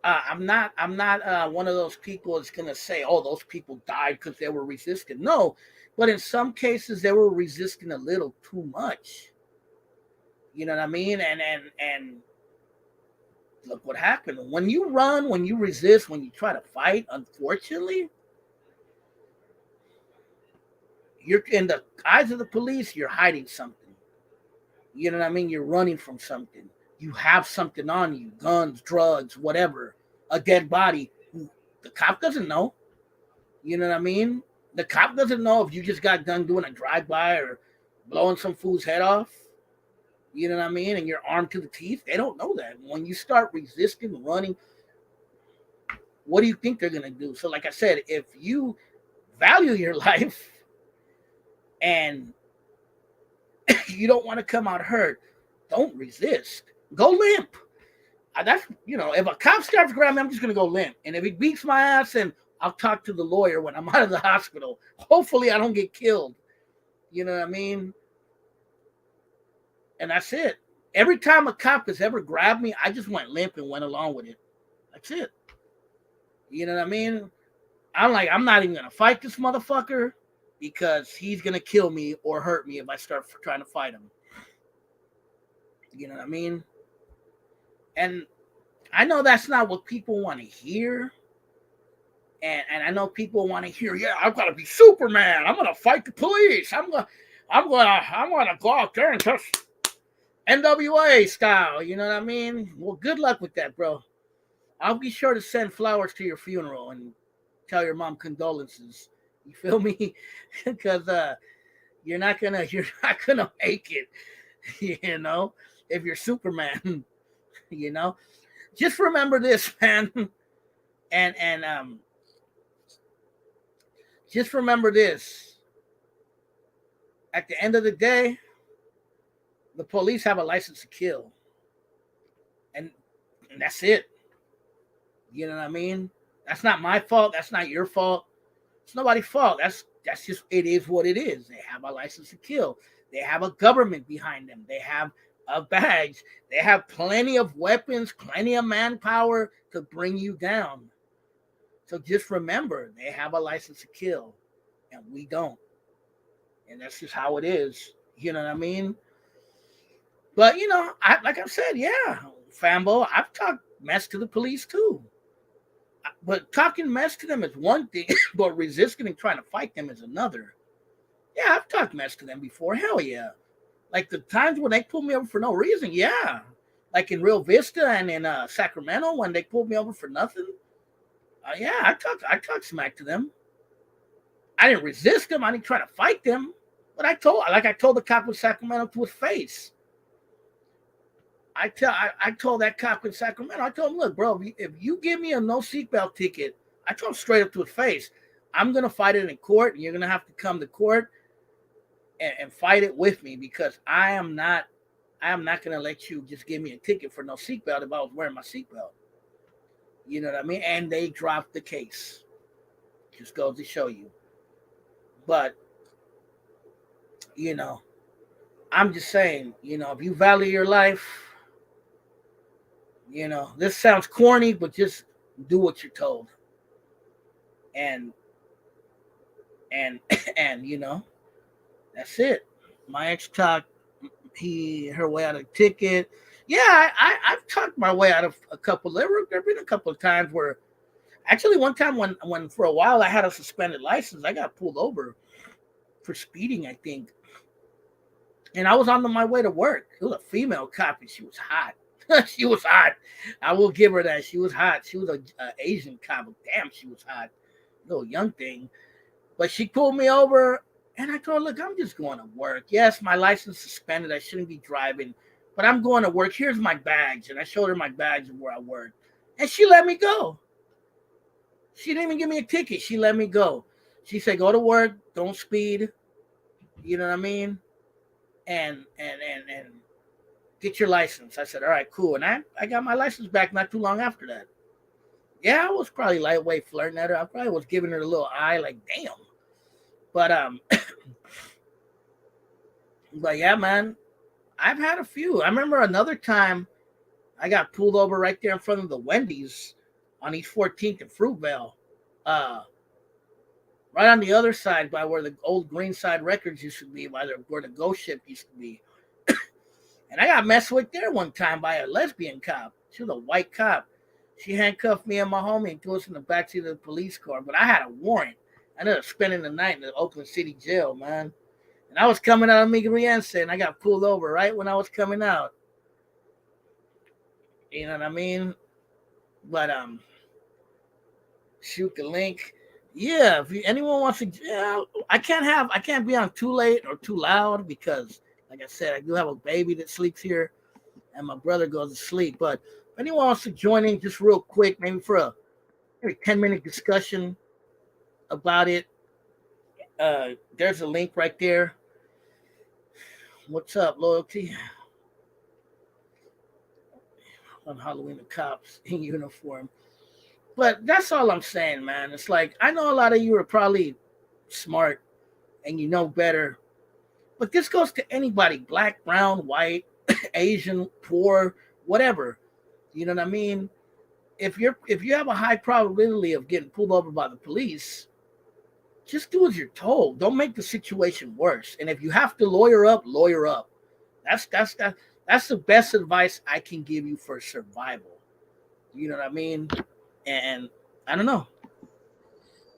one of those people that's gonna say, "Oh, those people died because they were resisting." No, but in some cases, they were resisting a little too much. You know what I mean? And look what happened. When you run, when you resist, when you try to fight, unfortunately, you're in the eyes of the police. You're hiding something. You know what I mean? You're running from something. You have something on you, guns, drugs, whatever, a dead body. The cop doesn't know. You know what I mean? The cop doesn't know if you just got done doing a drive-by or blowing some fool's head off. You know what I mean? And you're armed to the teeth. They don't know that. When you start resisting, running, what do you think they're going to do? So like I said, if you value your life and you don't want to come out hurt, don't resist. Go limp. That's, if a cop starts grabbing me, I'm just going to go limp. And if he beats my ass, then I'll talk to the lawyer when I'm out of the hospital. Hopefully I don't get killed. You know what I mean? And that's it. Every time a cop has ever grabbed me, I just went limp and went along with it. That's it. You know what I mean? I'm like, I'm not even going to fight this motherfucker, because he's going to kill me or hurt me if I start trying to fight him. You know what I mean? And I know that's not what people want to hear. And I know people want to hear, yeah, I've got to be Superman. I'm going to fight the police. I'm going to go out there and just NWA style. You know what I mean? Well, good luck with that, bro. I'll be sure to send flowers to your funeral and tell your mom condolences. You feel me? Because you're not gonna make it. If you're Superman. Just remember this, man. And just remember this. At the end of the day, the police have a license to kill. And that's it. You know what I mean? That's not my fault. That's not your fault. It's nobody's fault. That's just, it is what it is. They have a license to kill. They have a government behind them. They have a badge. They have plenty of weapons, plenty of manpower to bring you down. So just remember, they have a license to kill, and we don't. And that's just how it is. You know what I mean? But, like I said, yeah, Fambo, I've talked mess to the police too. But talking mess to them is one thing, but resisting and trying to fight them is another. Yeah, I've talked mess to them before. Hell yeah. Like the times when they pulled me over for no reason, yeah. Like in Rio Vista and in Sacramento when they pulled me over for nothing. Yeah, I talked smack to them. I didn't resist them. I didn't try to fight them. But I told the cop in Sacramento to his face. I told that cop in Sacramento, I told him, look, bro, if you give me a no seatbelt ticket, I told him straight up to his face, I'm going to fight it in court, and you're going to have to come to court and fight it with me, because I am not going to let you just give me a ticket for no seatbelt if I was wearing my seatbelt. You know what I mean? And they dropped the case. Just goes to show you. But, you know, I'm just saying, if you value your life, this sounds corny, but just do what you're told. And and and that's it. My ex talked her way out of a ticket. Yeah, I've talked my way out of a couple. There've been a couple of times where, actually, one time when for a while I had a suspended license, I got pulled over for speeding, I think, and I was on my way to work. It was a female cop, and she was hot. She was hot. I will give her that. She was hot. She was a Asian cop. Damn, she was hot. Little young thing. But she pulled me over, and I told her, look, I'm just going to work. Yes, my license suspended. I shouldn't be driving, but I'm going to work. Here's my bags. And I showed her my bags of where I work. And she let me go. She didn't even give me a ticket. She let me go. She said, go to work. Don't speed. You know what I mean? And get your license. I said, all right, cool. And I got my license back not too long after that. Yeah, I was probably lightweight flirting at her. I probably was giving her a little eye like, damn. But but yeah, man, I've had a few. I remember another time I got pulled over right there in front of the Wendy's on East 14th and Fruitvale. Right on the other side by where the old Greenside Records used to be, where the Ghost Ship used to be. And I got messed with there one time by a lesbian cop. She was a white cop. She handcuffed me and my homie and threw us in the backseat of the police car. But I had a warrant. I ended up spending the night in the Oakland City jail, man. And I was coming out of Migriense, and I got pulled over right when I was coming out. You know what I mean? But shoot the link. Yeah, if anyone wants to, I can't be on too late or too loud because, like I said, I do have a baby that sleeps here, and my brother goes to sleep. But if anyone wants to join in, just real quick, maybe for a 10-minute discussion about it, there's a link right there. What's up, Loyalty? On Halloween, the cops in uniform. But that's all I'm saying, man. It's like, I know a lot of you are probably smart and you know better, but this goes to anybody, black, brown, white, Asian, poor, whatever. You know what I mean? If you have a high probability of getting pulled over by the police, just do as you're told. Don't make the situation worse. And if you have to lawyer up, lawyer up. That's the best advice I can give you for survival. You know what I mean? And I don't know.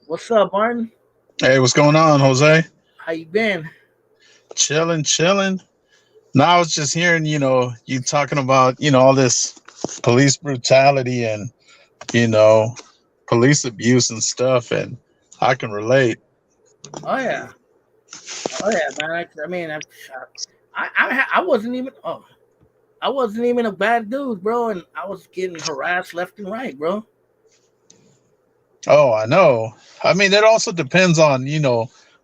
What's up, Martin? Hey, what's going on, Jose? How you been? Chilling. Now I was just hearing, you talking about, all this police brutality and, you know, police abuse and stuff, and I can relate. Oh yeah, oh yeah, man. I mean, I wasn't even. Oh, I wasn't even a bad dude, bro, and I was getting harassed left and right, bro. Oh, I know. I mean, it also depends on,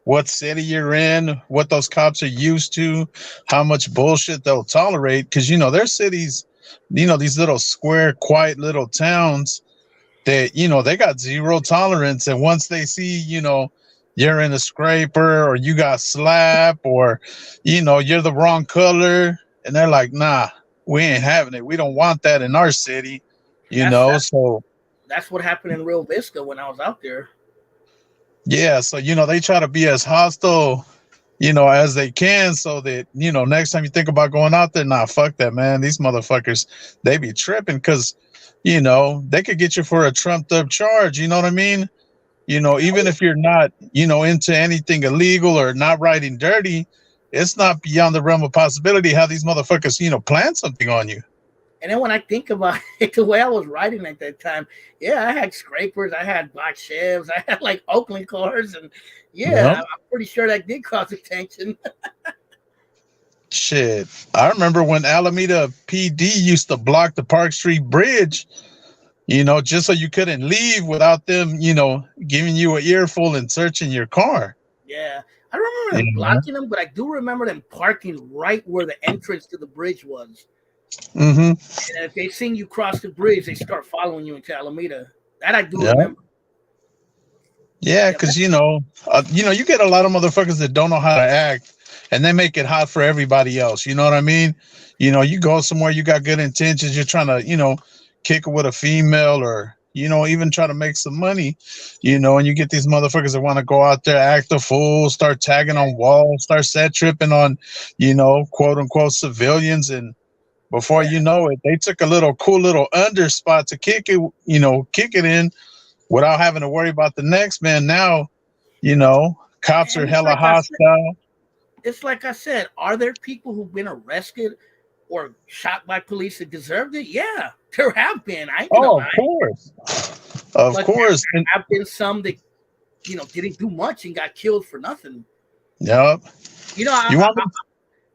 what city you're in, what those cops are used to, how much bullshit they'll tolerate. Because, there's cities, these little square, quiet little towns that, they got zero tolerance. And once they see, you're in a scraper or you got slapped or, you're the wrong color, and they're like, nah, we ain't having it. We don't want that in our city, That's that, so. that's what happened in Real Vista when I was out there. Yeah, so they try to be as hostile, as they can, so that next time you think about going out there, nah, fuck that, man. These motherfuckers, they be tripping because they could get you for a trumped up charge. You know what I mean? Even if you're not into anything illegal or not riding dirty, it's not beyond the realm of possibility how these motherfuckers plan something on you. And then when I think about it, the way I was riding at that time, yeah, I had scrapers, I had black Chevs, I had like Oakland cars, and yeah, Yep. I'm pretty sure that did cause attention. Shit. I remember when Alameda PD used to block the Park Street Bridge, just so you couldn't leave without them, giving you an earful and searching your car. Yeah, I don't remember them You know? blocking them, but I do remember them parking right where the entrance to the bridge was. Mm-hmm. And if they seen you cross the bridge, they start following you into Alameda. That I do Yeah. remember. Yeah, Yeah, because you get a lot of motherfuckers that don't know how to act, and they make it hot for everybody else. You know what I mean? You go somewhere, you got good intentions, you're trying to, kick it with a female, or even try to make some money. And you get these motherfuckers that want to go out there, act a fool, start tagging yeah, on walls, start set tripping on, quote unquote civilians, and before yeah. you know it, they took a little cool little under spot to kick it in without having to worry about the next man. Now, cops are And hella hostile. it's like I said, are there people who've been arrested or shot by police that deserved it? Yeah, there have been. I ain't gonna Oh, lie. of course. Of But course. And there have been some that didn't do much and got killed for nothing. yep. You know, You want me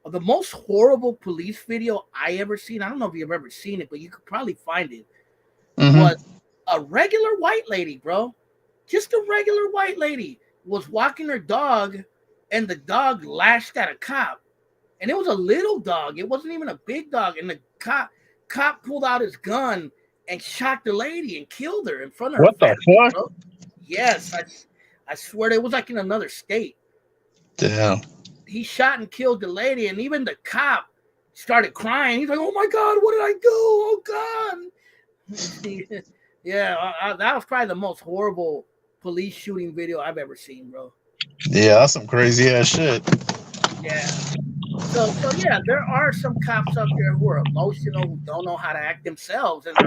the most horrible police video I ever seen. I don't know if you've ever seen it, but you could probably find it. mm-hmm. Was a regular white lady, bro. Just a regular white lady was walking her dog, and the dog lashed at a cop. And it was a little dog. It wasn't even a big dog. And the cop pulled out his gun and shot the lady and killed her in front of her What the family, fuck? bro. Yes, I swear it was like in another state. Damn. He shot and killed the lady, and even the cop started crying. He's like, "Oh my god, what did I do? Oh god!" Yeah, that was probably the most horrible police shooting video I've ever seen, bro. Yeah, that's some crazy ass shit. Yeah. So yeah, there are some cops out there who are emotional, who don't know how to act themselves, and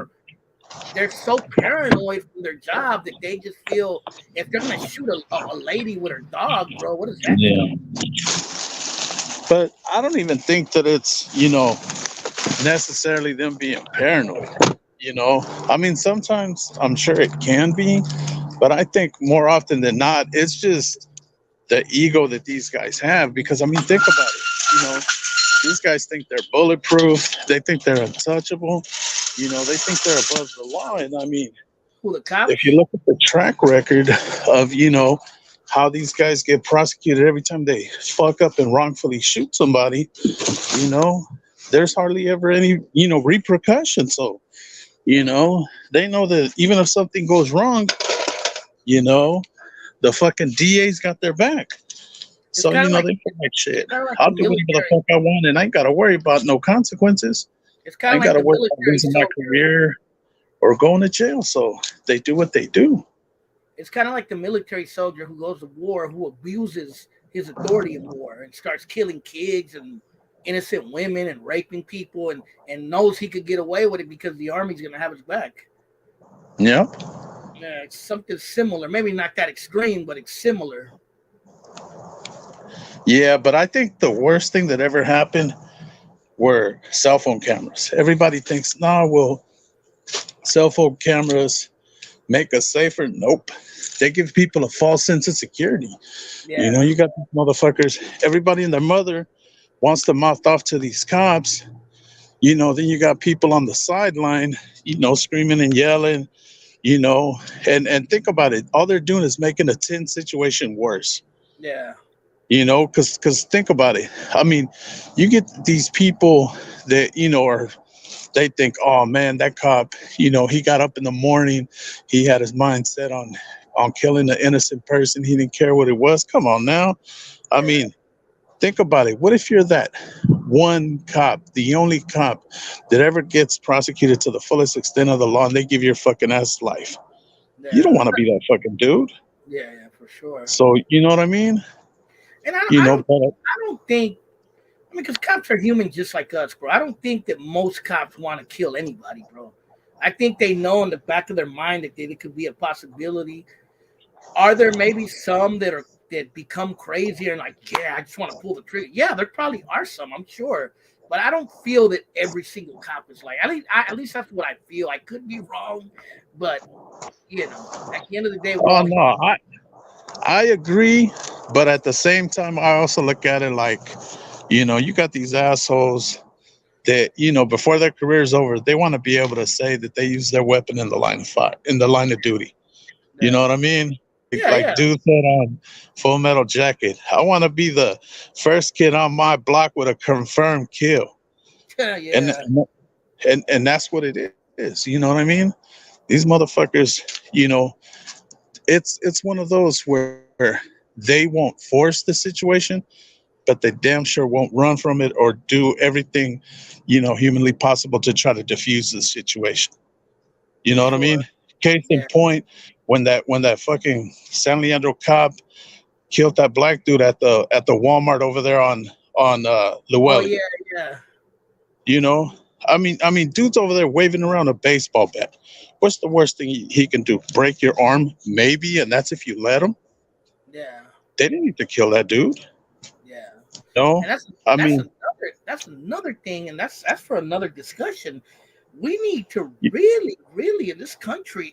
they're so paranoid from their job that they just feel if they're gonna shoot a lady with her dog, bro, what does that Yeah. tell you? But I don't even think that it's, necessarily them being paranoid. I mean, sometimes I'm sure it can be, but I think more often than not, it's just the ego that these guys have. Because, I mean, think about it. These guys think they're bulletproof. They think they're untouchable. They think they're above the law. And I mean, Who, the if you cops? look at the track record of, how these guys get prosecuted every time they fuck up and wrongfully shoot somebody, you know, there's hardly ever any, repercussions. So, they know that even if something goes wrong, you know, the fucking DA's got their back. It's So, kind of like they feel like it's shit. kind of like I'll the do whatever the military. fuck I want and I ain't got to worry about no consequences. It's I kind of ain't got like to the worry about military losing my soldier. career or going to jail. So they do what they do. It's kind of like the military soldier who goes to war, who abuses his authority in war and starts killing kids and innocent women and raping people and knows he could get away with it because the army's gonna have his back. Yep. Yeah, it's something similar. Maybe not that extreme, but it's similar. Yeah, but I think the worst thing that ever happened were cell phone cameras. Everybody thinks, nah, well, cell phone cameras make us safer. Nope. They give people a false sense of security. Yeah, You got these motherfuckers, everybody and their mother wants to mouth off to these cops. Then you got people on the sideline, screaming and yelling, and think about it. All they're doing is making a tense situation worse. yeah, Because think about it. I mean, you get these people that, they think, oh man, that cop, he got up in the morning, he had his mind set on killing an innocent person. He didn't care what it was. Come on now. I yeah, mean, think about it. What if you're that one cop, the only cop that ever gets prosecuted to the fullest extent of the law, and they give your fucking ass life? You don't yeah, want to be that fucking dude. yeah, yeah, for sure. So, you know what I mean? And I But don't think. I mean, because cops are human just like us, bro. I don't think that most cops want to kill anybody, bro. I think they know in the back of their mind that it could be a possibility. Are there maybe some that become crazy and like, yeah, I just want to pull the trigger? Yeah, there probably are some, I'm sure, but I don't feel that every single cop is like. At least that's what I feel. I could be wrong, but at the end of the day, we're oh all no, I agree, but at the same time, I also look at it like, you got these assholes that, before their career is over, they want to be able to say that they use their weapon in the line of fire, in the line of duty. You know yeah, what I mean? yeah, Like yeah, dude said on Full Metal Jacket, I want to be the first kid on my block with a confirmed kill, yeah, and yeah, and that's what it is. You know what I mean? These motherfuckers, it's one of those where they won't force the situation, but they damn sure won't run from it or do everything, humanly possible to try to diffuse the situation. You For know what I mean? sure. Case in Yeah. point, when that fucking San Leandro cop killed that black dude at the Walmart over there on Oh Llewellyn. yeah, yeah, You know, I mean, dude's over there waving around a baseball bat. What's the worst thing he can do? Break your arm, maybe, and that's if you let him. yeah, They didn't need to kill that dude. yeah. No, And I that's mean, another thing, and that's for another discussion. We need to y- really in this country,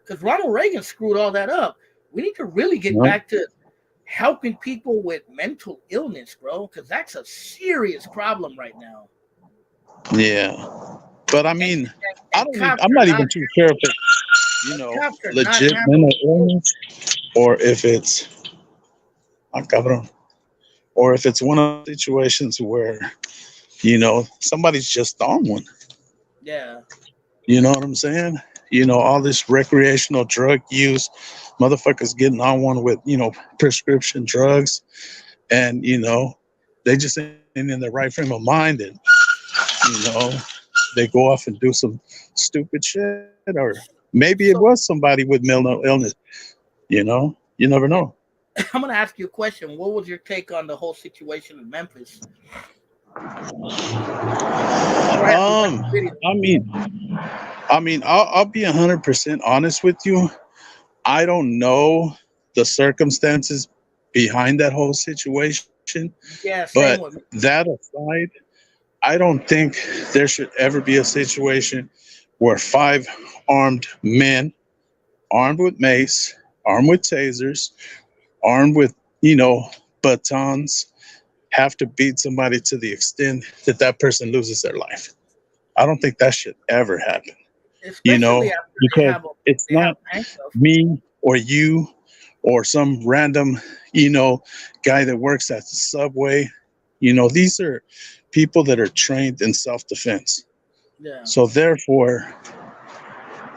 because Ronald Reagan screwed all that up. We need to really get no, back to helping people with mental illness, bro, because that's a serious problem right now. yeah, but I And mean, and cops I'm are not not even too sure if it's cops are not legit handling. mental illness or if it's ah, cabrón, or if it's one of those situations where somebody's just on one. Yeah, You know what I'm saying? All this recreational drug use, motherfuckers getting on one with, prescription drugs, and, they just ain't in their right frame of mind. And, you know, they go off and do some stupid shit, or maybe it was so somebody with mental illness. You never yeah, know. I'm gonna ask you a question. What was your take on the whole situation in Memphis? I know I have to watch the video. I mean, I'll be 100% honest with you. I don't know the circumstances behind that whole situation, Yeah, but same with me. that aside, I don't think there should ever be a situation where five armed men, armed with mace, armed with tasers, armed with, you know, batons, have to beat somebody to the extent that that person loses their life. I don't think that should ever happen, Especially after because it's they have not handcuffs. me or you or some random, you know, guy that works at the subway. These are people that are trained in self defense. Yeah. So, therefore,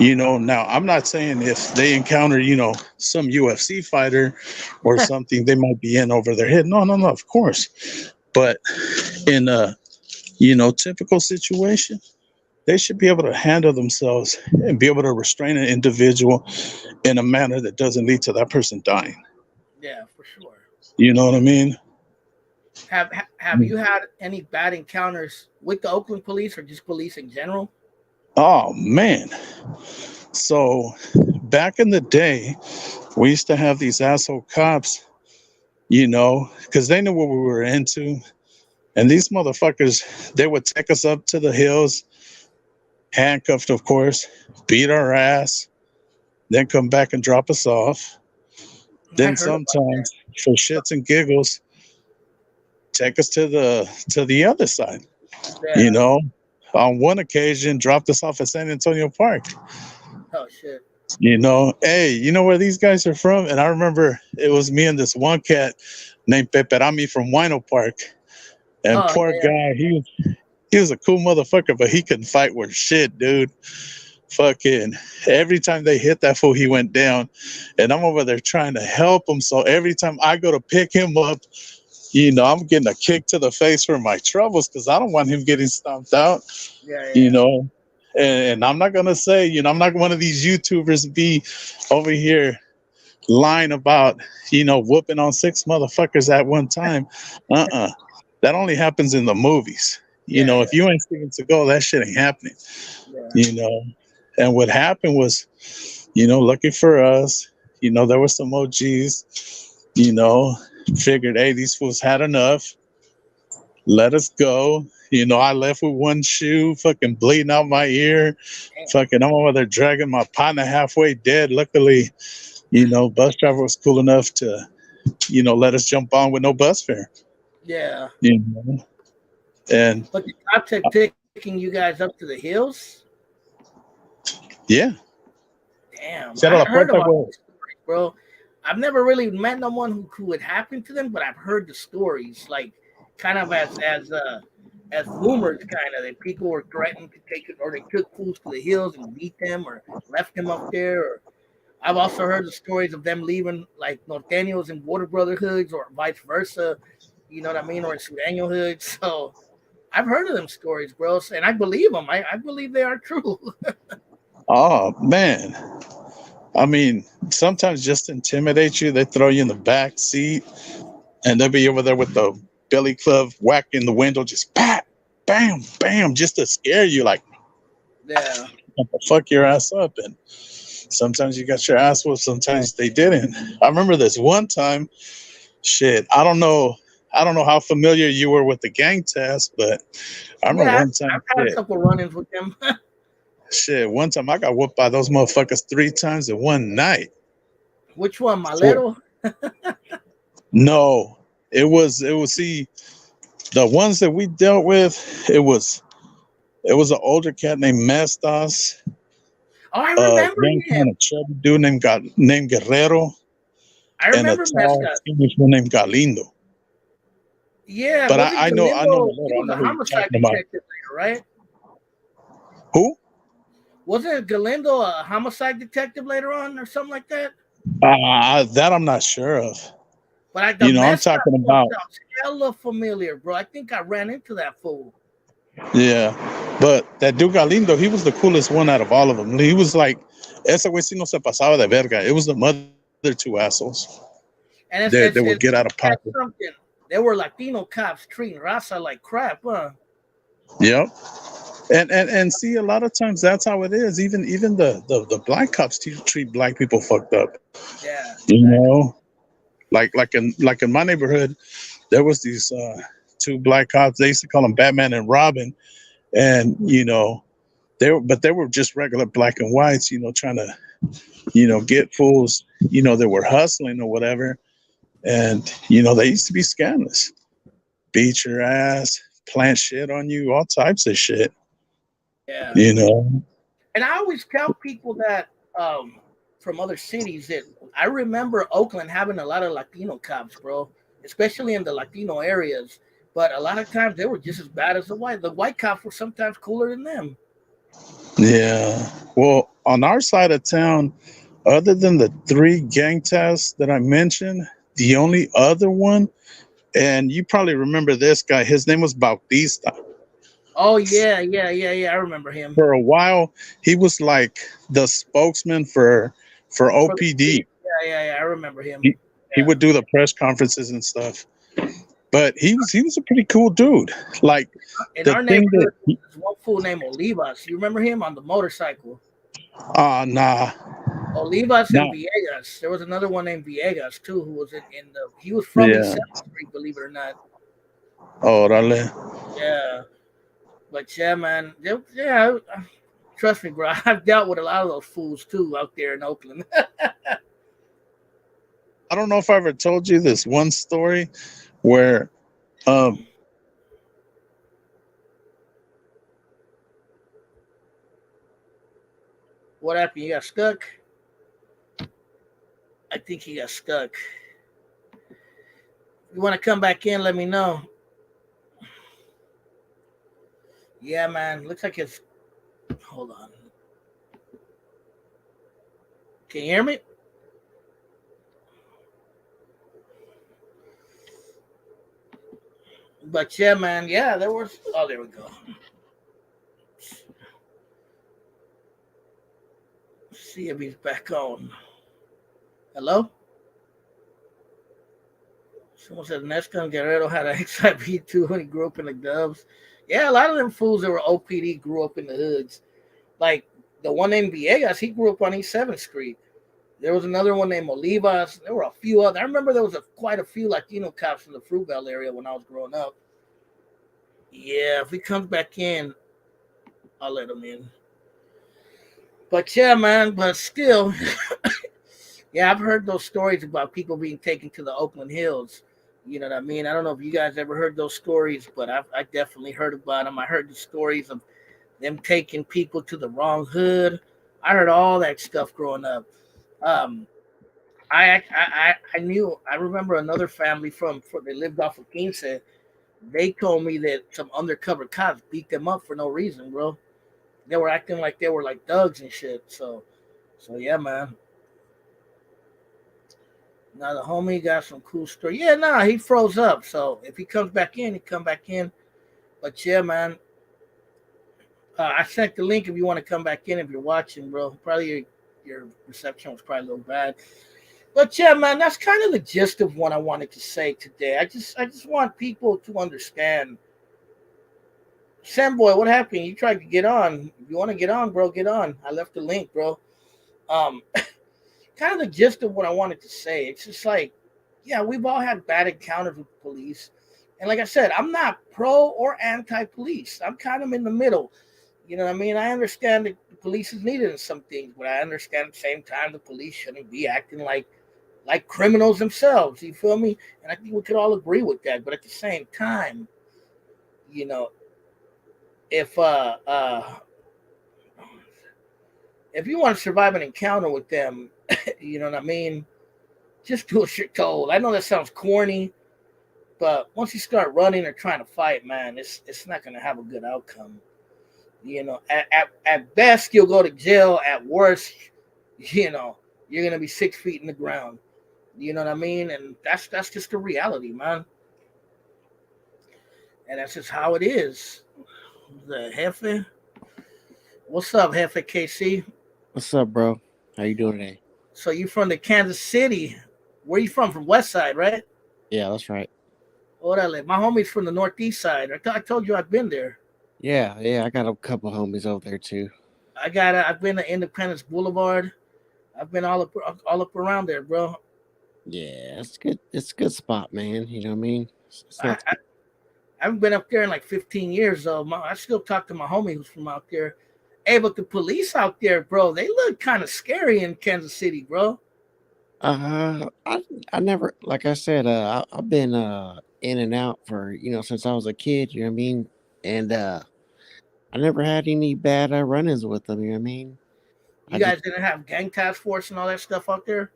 now I'm not saying if they encounter, some UFC fighter or something, they might be in over their head. No, no, no, of course. But in a, typical situation, they should be able to handle themselves and be able to restrain an individual in a manner that doesn't lead to that person dying. Yeah, for sure. You know what I mean? Have you had any bad encounters with the Oakland police or just police in general? Oh man. So back in the day, we used to have these asshole cops, because they knew what we were into. And these motherfuckers, they would take us up to the hills, handcuffed, of course, beat our ass, then come back and drop us off. I Then heard about sometimes, for shits and giggles, take us to the other side. You yeah. know, on one occasion, dropped us off at San Antonio Park. Oh shit. Hey, you know where these guys are from? And I remember it was me and this one cat named Peperami from Wino Park. And Oh poor yeah, guy, he was a cool motherfucker, but he couldn't fight worth shit, dude. Fucking every time they hit that fool, he went down. And I'm over there trying to help him. So every time I go to pick him up, I'm getting a kick to the face for my troubles because I don't want him getting stomped out, yeah, you yeah, know. And I'm not gonna say, I'm not one of these YouTubers be over here lying about, whooping on six motherfuckers at one time. Uh-uh. That only happens in the movies. yeah, If you ain't Steven Seagal, that shit ain't happening. yeah, You know. And what happened was, lucky for us, there were some OGs, figured, hey, these fools had enough. Let us go. I left with one shoe, fucking bleeding out my ear. Fucking, I'm over there dragging my partner halfway dead. Luckily, bus driver was cool enough to, let us jump on with no bus fare. yeah. You know, and But the cops had taken you guys up to the hills. yeah, Damn, cierra I la heard puerta, about güey. these stories, bro. I've never really met no one who it happened to them, but I've heard the stories, like kind of as rumors, kind of that people were threatened to take it, or they took fools to the hills and beat them, or left them up there, or I've also heard the stories of them leaving like norteños and border brotherhoods or vice versa. You know what I mean, or in Sureño hoods. So I've heard of them stories, bro, and I believe them. I believe they are true. Oh man, I mean, sometimes just intimidate you. They throw you in the back seat, and they'll be over there with the billy club whacking the window, just pat, bam, bam, just to scare you, like Yeah. fuck your ass up. And sometimes you got your ass whooped, sometimes they didn't. I remember this one time. Shit, I don't know how familiar you were with the gang test, but I remember Yeah, one time. I've had a couple run-ins with them. One time I got whooped by those motherfuckers 3 times in one night. Which one, Four. Malero? No, it was see the ones that we dealt with. It was an older cat named Mestas, Oh, I a remember young kind him. of chubby dude named Guerrero, I and a remember tall Mescas. Spanish one named Galindo. Yeah, But was it I know Galindo? He Malero. I was know a who you're homicide talking about. detective later, right? Who? Wasn't Galindo a homicide detective later on or something like that? That I'm not sure of. But the I'm Mescas talking one about. sounds hella familiar, bro. I think I ran into that fool. Yeah, but that dude Galindo, he was the coolest one out of all of them. He was like, ese güey sí no se pasaba de verga. It was the other two assholes And that would get out of that's pocket. something. They were Latino cops treating Raza like crap, huh? Yep. And see, a lot of times that's how it is. Even the black cops treat black people fucked up. Yeah, You exactly. know, like in my neighborhood, there was these two black cops. They used to call them Batman and Robin, and they were just regular black and whites. Trying to get fools. That were hustling or whatever, and they used to be scandalous, beat your ass, plant shit on you, all types of shit. Yeah. You know. And I always tell people that from other cities that I remember Oakland having a lot of Latino cops, bro, especially in the Latino areas. But a lot of times they were just as bad as the white. The white cops were sometimes cooler than them. Yeah. Well, on our side of town, other than the 3 gang tests that I mentioned, the only other one, and you probably remember this guy, his name was Bautista. Oh yeah, yeah, yeah, yeah. I remember him For a while, he was like the spokesman for for the police. OPD. Yeah, yeah, yeah. I remember him. He Yeah. would do the press conferences and stuff. But he was a pretty cool dude. Like In the our thing that neighborhood, there's one fool named Olivas. You remember him on the motorcycle? nah, Olivas and nah, Villegas. There was another one named Villegas too, who was in the. He was from East yeah. Seventh Street, believe it or not. Órale. Yeah, but yeah, man. Yeah, trust me, bro. I've dealt with a lot of those fools too out there in Oakland. I don't know if I ever told you this one story where um What happened? You got stuck? I think he got stuck. You want to come back in? Let me know. Yeah, man. Looks like it's. Hold on. Can you hear me? But yeah, man. Yeah, there was. Oh, there we go. Let's see if he's back on. Hello? Someone said Nescon Guerrero had an XIV too when he grew up in the Dubs. Yeah, a lot of them fools that were OPD grew up in the hoods. Like the one named Villegas, he grew up on East 7th Street. There was another one named Olivas. There were a few other. I remember there was quite a few Latino cops in the Fruitvale area when I was growing up. Yeah, if he comes back in, I'll let him in. But yeah, man, but still, yeah, I've heard those stories about people being taken to the Oakland Hills. You know what I mean? I don't know if you guys ever heard those stories, but I definitely heard about them. I heard the stories of them taking people to the wrong hood. I heard all that stuff growing up. Um, I remember another family from they lived off of Quince. They told me that some undercover cops beat them up for no reason, bro. They were acting like they were like thugs and shit. So yeah, man. Now the homie got some cool story. Yeah, nah, he froze up. So if he comes back in, he come back in. But yeah, man, I sent the link if you want to come back in if you're watching, bro. Probably your reception was probably a little bad. But yeah, man, that's kind of the gist of what I wanted to say today. I just want people to understand. Sam boy, what happened? You tried to get on. If you want to get on, bro, get on. I left the link, bro. Um, kind of the gist of what I wanted to say. It's just like, yeah, we've all had bad encounters with the police. And like I said, I'm not pro or anti police. I'm kind of in the middle. You know what I mean? I understand that the police is needed in some things, but I understand at the same time the police shouldn't be acting like criminals themselves. You feel me? And I think we could all agree with that. But at the same time, you know, if if you want to survive an encounter with them, you know what I mean? Just do what you're told. I know that sounds corny, but once you start running or trying to fight, man, it's not gonna have a good outcome. You know, at best you'll go to jail. At worst, you know, you're gonna be 6 feet in the ground. You know what I mean? And that's just the reality, man. And that's just how it is. The Jefe. What's up, Jefe KC? What's up, bro? How you doing today? So you from the Kansas City? Where you from? From West Side, right? Yeah, that's right. Orale. My homie's from the Northeast Side. I told you I've been there. Yeah, I got a couple homies over there too. I've been to Independence Boulevard. I've been all up around there, bro. Yeah, it's good. It's a good spot, man. You know what I mean? It's I, not. I I haven't been up there in like 15 years though. I still talk to my homie who's from out there. Hey, but the police out there, bro, they look kind of scary in Kansas City, bro. I never, like I said, I've been in and out for since I was a kid. You know what I mean? And I never had any bad run-ins with them. You know what I mean? You I just guys didn't have gang task force and all that stuff out there?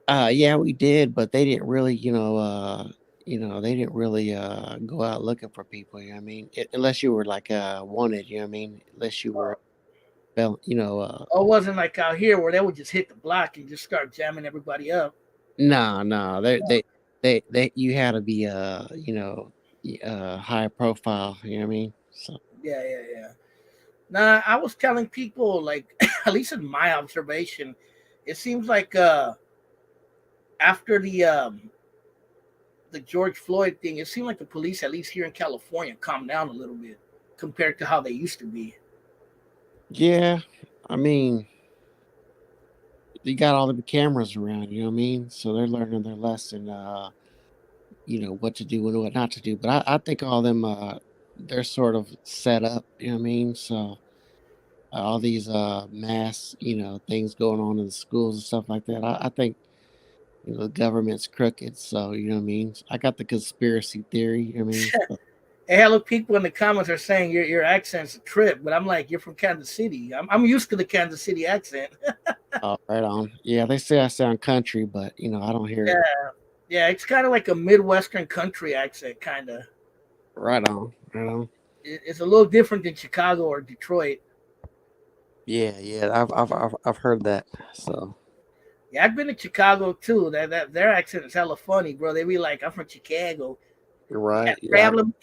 yeah, we did, but they didn't really, they didn't really go out looking for people. You know what I mean? Unless you were like wanted. You know what I mean? Unless you were fell, Or it wasn't like out here where they would just hit the block and just start jamming everybody up? no, they you had to be high profile, you know what I mean? So Yeah. Nah, I was telling people like at least in my observation, it seems like after the George Floyd thing, it seemed like the police, at least here in California, calmed down a little bit compared to how they used to be. yeah, I mean, you got all the cameras around, you know what I mean? So they're learning their lesson, what to do and what not to do. But I think all them they're sort of set up, you know what I mean? So all these mass, things going on in the schools and stuff like that. I think the government's crooked, so you know what I mean. I got the conspiracy theory. You know what I mean, so, Hey, hello, people in the comments are saying your accent's a trip, but I'm like, you're from Kansas City. I'm used to the Kansas City accent. oh, right on. Yeah, they say I sound country, but I don't hear it. Yeah, yeah, it's kind of like a Midwestern country accent, kind of. Right on. It's a little different than Chicago or Detroit. Yeah. I've heard that. So Yeah, I've been to Chicago too. That their accent is hella funny, bro. They be like, "I'm from Chicago." you're You got right. a Yeah, problem?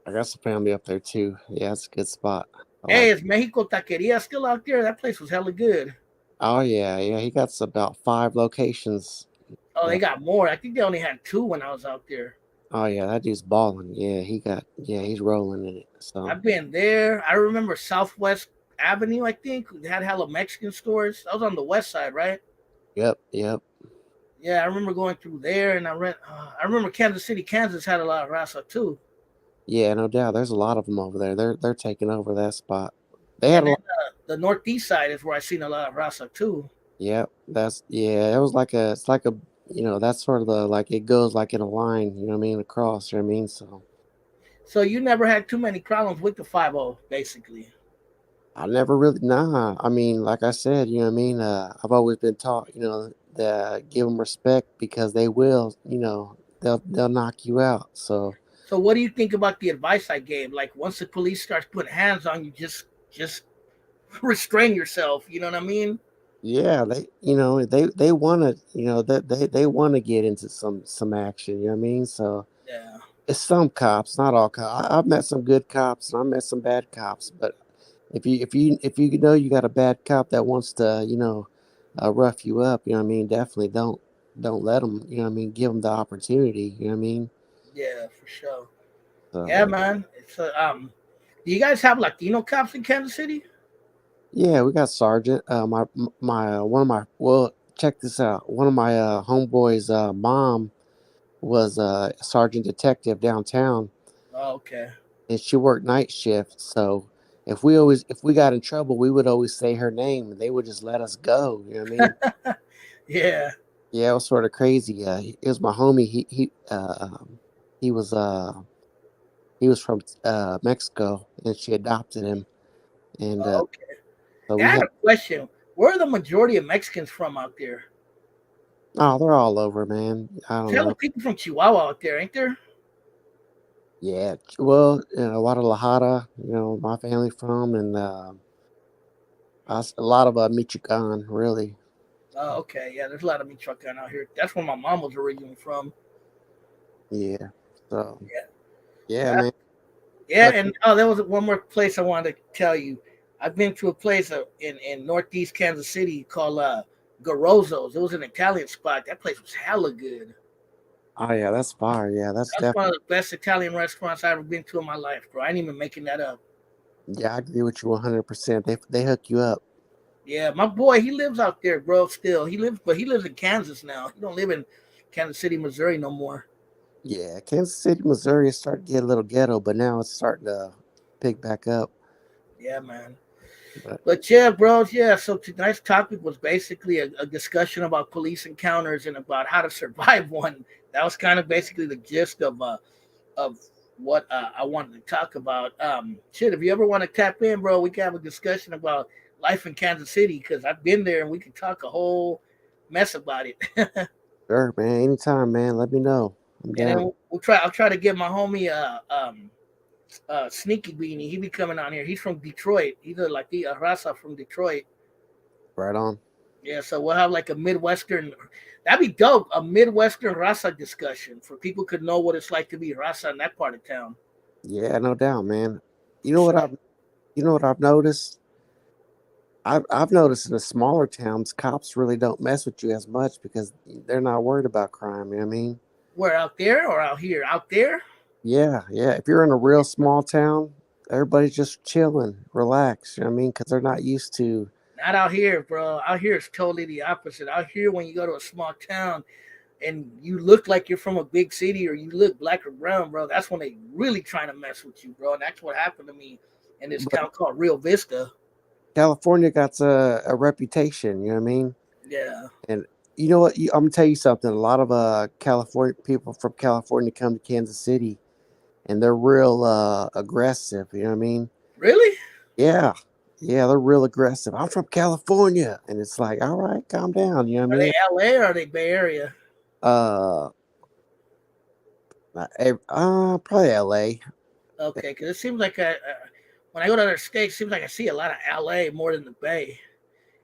I got some family up there too. Yeah, it's a good spot. I Hey, like. is Mexico Taqueria still out there? That place was hella good. Oh yeah. He got about 5 locations. Oh, they Yeah. got more. I think they only had two when I was out there. Oh yeah, that dude's balling. Yeah, he's rolling in it. So I've been there. I remember Southwest Avenue. I think they had hella Mexican stores. I was on the west side, right? yep. Yeah, I remember going through there, and I remember Kansas City, Kansas had a lot of raza too. Yeah, no doubt. There's a lot of them over there. They're taking over that spot. They had And a then lot. the northeast side is where I seen a lot of raza too. Yeah, it was like it's like a, that's sort of the, like, it goes like in a line, you know what I mean, across, you know what I mean? So So you never had too many problems with the 50, basically. I never really, nah, I mean, like I said, you know what I mean? I've always been taught, that give them respect because they will, they'll knock you out. So So what do you think about the advice I gave? Like once the police starts putting hands on you, just restrain yourself. You know what I mean? Yeah, they want to, that they want to get into some action. You know what I mean? So Yeah, it's some cops, not all cops. I've met some good cops and I met some bad cops. But if you know you got a bad cop that wants to, rough you up, you know what I mean? Definitely don't let them. You know what I mean? Give them the opportunity. You know what I mean? yeah, for sure. Yeah, So man. It's do you guys have Latino cops in Kansas City? yeah, we got Sergeant. My one of my well, check this out. One of my homeboys' mom was a sergeant detective downtown, Oh, okay. and she worked night shift. So if we got in trouble, we would always say her name, and they would just let us go. You know what I mean? Yeah. Yeah, it was sort of crazy. It was my homie. He was he was from Mexico, and she adopted him, and Oh, okay. so Hey, I we had had. a question. Where are the majority of Mexicans from out there? Oh, they're all over, man. I don't Tell the know. people from Chihuahua out there, ain't there? Yeah, well, a lot of La Jara, my family from, and a lot of Michoacan, really. Oh, okay. Yeah, there's a lot of Michoacan out here. That's where my mom was originally from. Yeah. So, Yeah. yeah, Yeah. man. Yeah, But and oh, there was one more place I wanted to tell you. I've been to a place in northeast Kansas City called Garozzo's. It was an Italian spot. That place was hella good. oh yeah, that's fire. Yeah, that's That's one of definitely. the best Italian restaurants I've ever been to in my life, bro. I ain't even making that up. Yeah, I agree with you 100%. They hook you up. Yeah, my boy, he lives out there, bro. Still, he lives in Kansas now. He don't live in Kansas City, Missouri, no more. Yeah, Kansas City, Missouri is starting to get a little ghetto, but now it's starting to pick back up. Yeah, man. But But yeah, bros, yeah. So tonight's topic was basically a discussion about police encounters and about how to survive one. That was kind of basically the gist of what I wanted to talk about. Shit, if you ever want to tap in, bro, we can have a discussion about life in Kansas City because I've been there and we can talk a whole mess about it. And sure, man. Anytime, man. Let me know. I'm then down. we'll try. I'll try to get my homie Sneaky Beanie. He be coming on here. He's from Detroit. He's like the Raza from Detroit. Right on. Yeah, so we'll have like a Midwestern. That'd be dope. A Midwestern Raza discussion for people could know what it's like to be Raza in that part of town. Yeah, no doubt, man. You For know what sure. I've you know what I've noticed? I've noticed in the smaller towns, cops really don't mess with you as much because they're not worried about crime. You know what I mean? Where out there or out here? Out there? Yeah, yeah. If you're in a real small town, everybody's just chilling, relax. You know what I mean? Because they're not used to. Not out here, bro. Out here it's totally the opposite. Out here, when you go to a small town and you look like you're from a big city or you look black or brown, bro, that's when they really trying to mess with you, bro. And that's what happened to me in this But town called Rio Vista. California got a reputation. You know what I mean? Yeah. And you know what? I'm gonna tell you something. A lot of California people from California come to Kansas City, and they're real aggressive. You know what I mean? Really? Yeah, yeah, they're real aggressive. I'm from California, and it's like, all right, calm down. You know what I Are they mean? LA or are they Bay Area? Uh, Probably L.A. Okay, because it seems like when I go to other states, it seems like I see a lot of LA more than the Bay.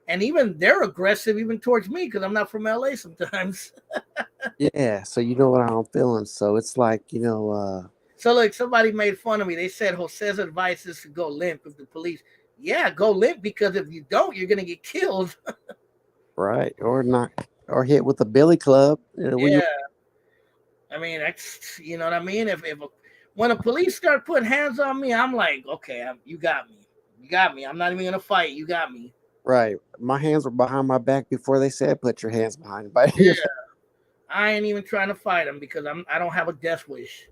And even they're aggressive even towards me because I'm not from LA sometimes. Yeah, so you know what I'm feeling. So it's like, So like somebody made fun of me. They said Jose's advice is to go limp if the police. Yeah, go limp because if you don't, you're gonna get killed. right, or not, or hit with the billy club. Where you Yeah, I mean that's what I mean. If when a police start putting hands on me, I'm like, okay, you got me, you got me. I'm not even gonna fight. You got me. right? My hands were behind my back before they said put your hands behind your back. Yeah, I ain't even trying to fight them because I don't have a death wish.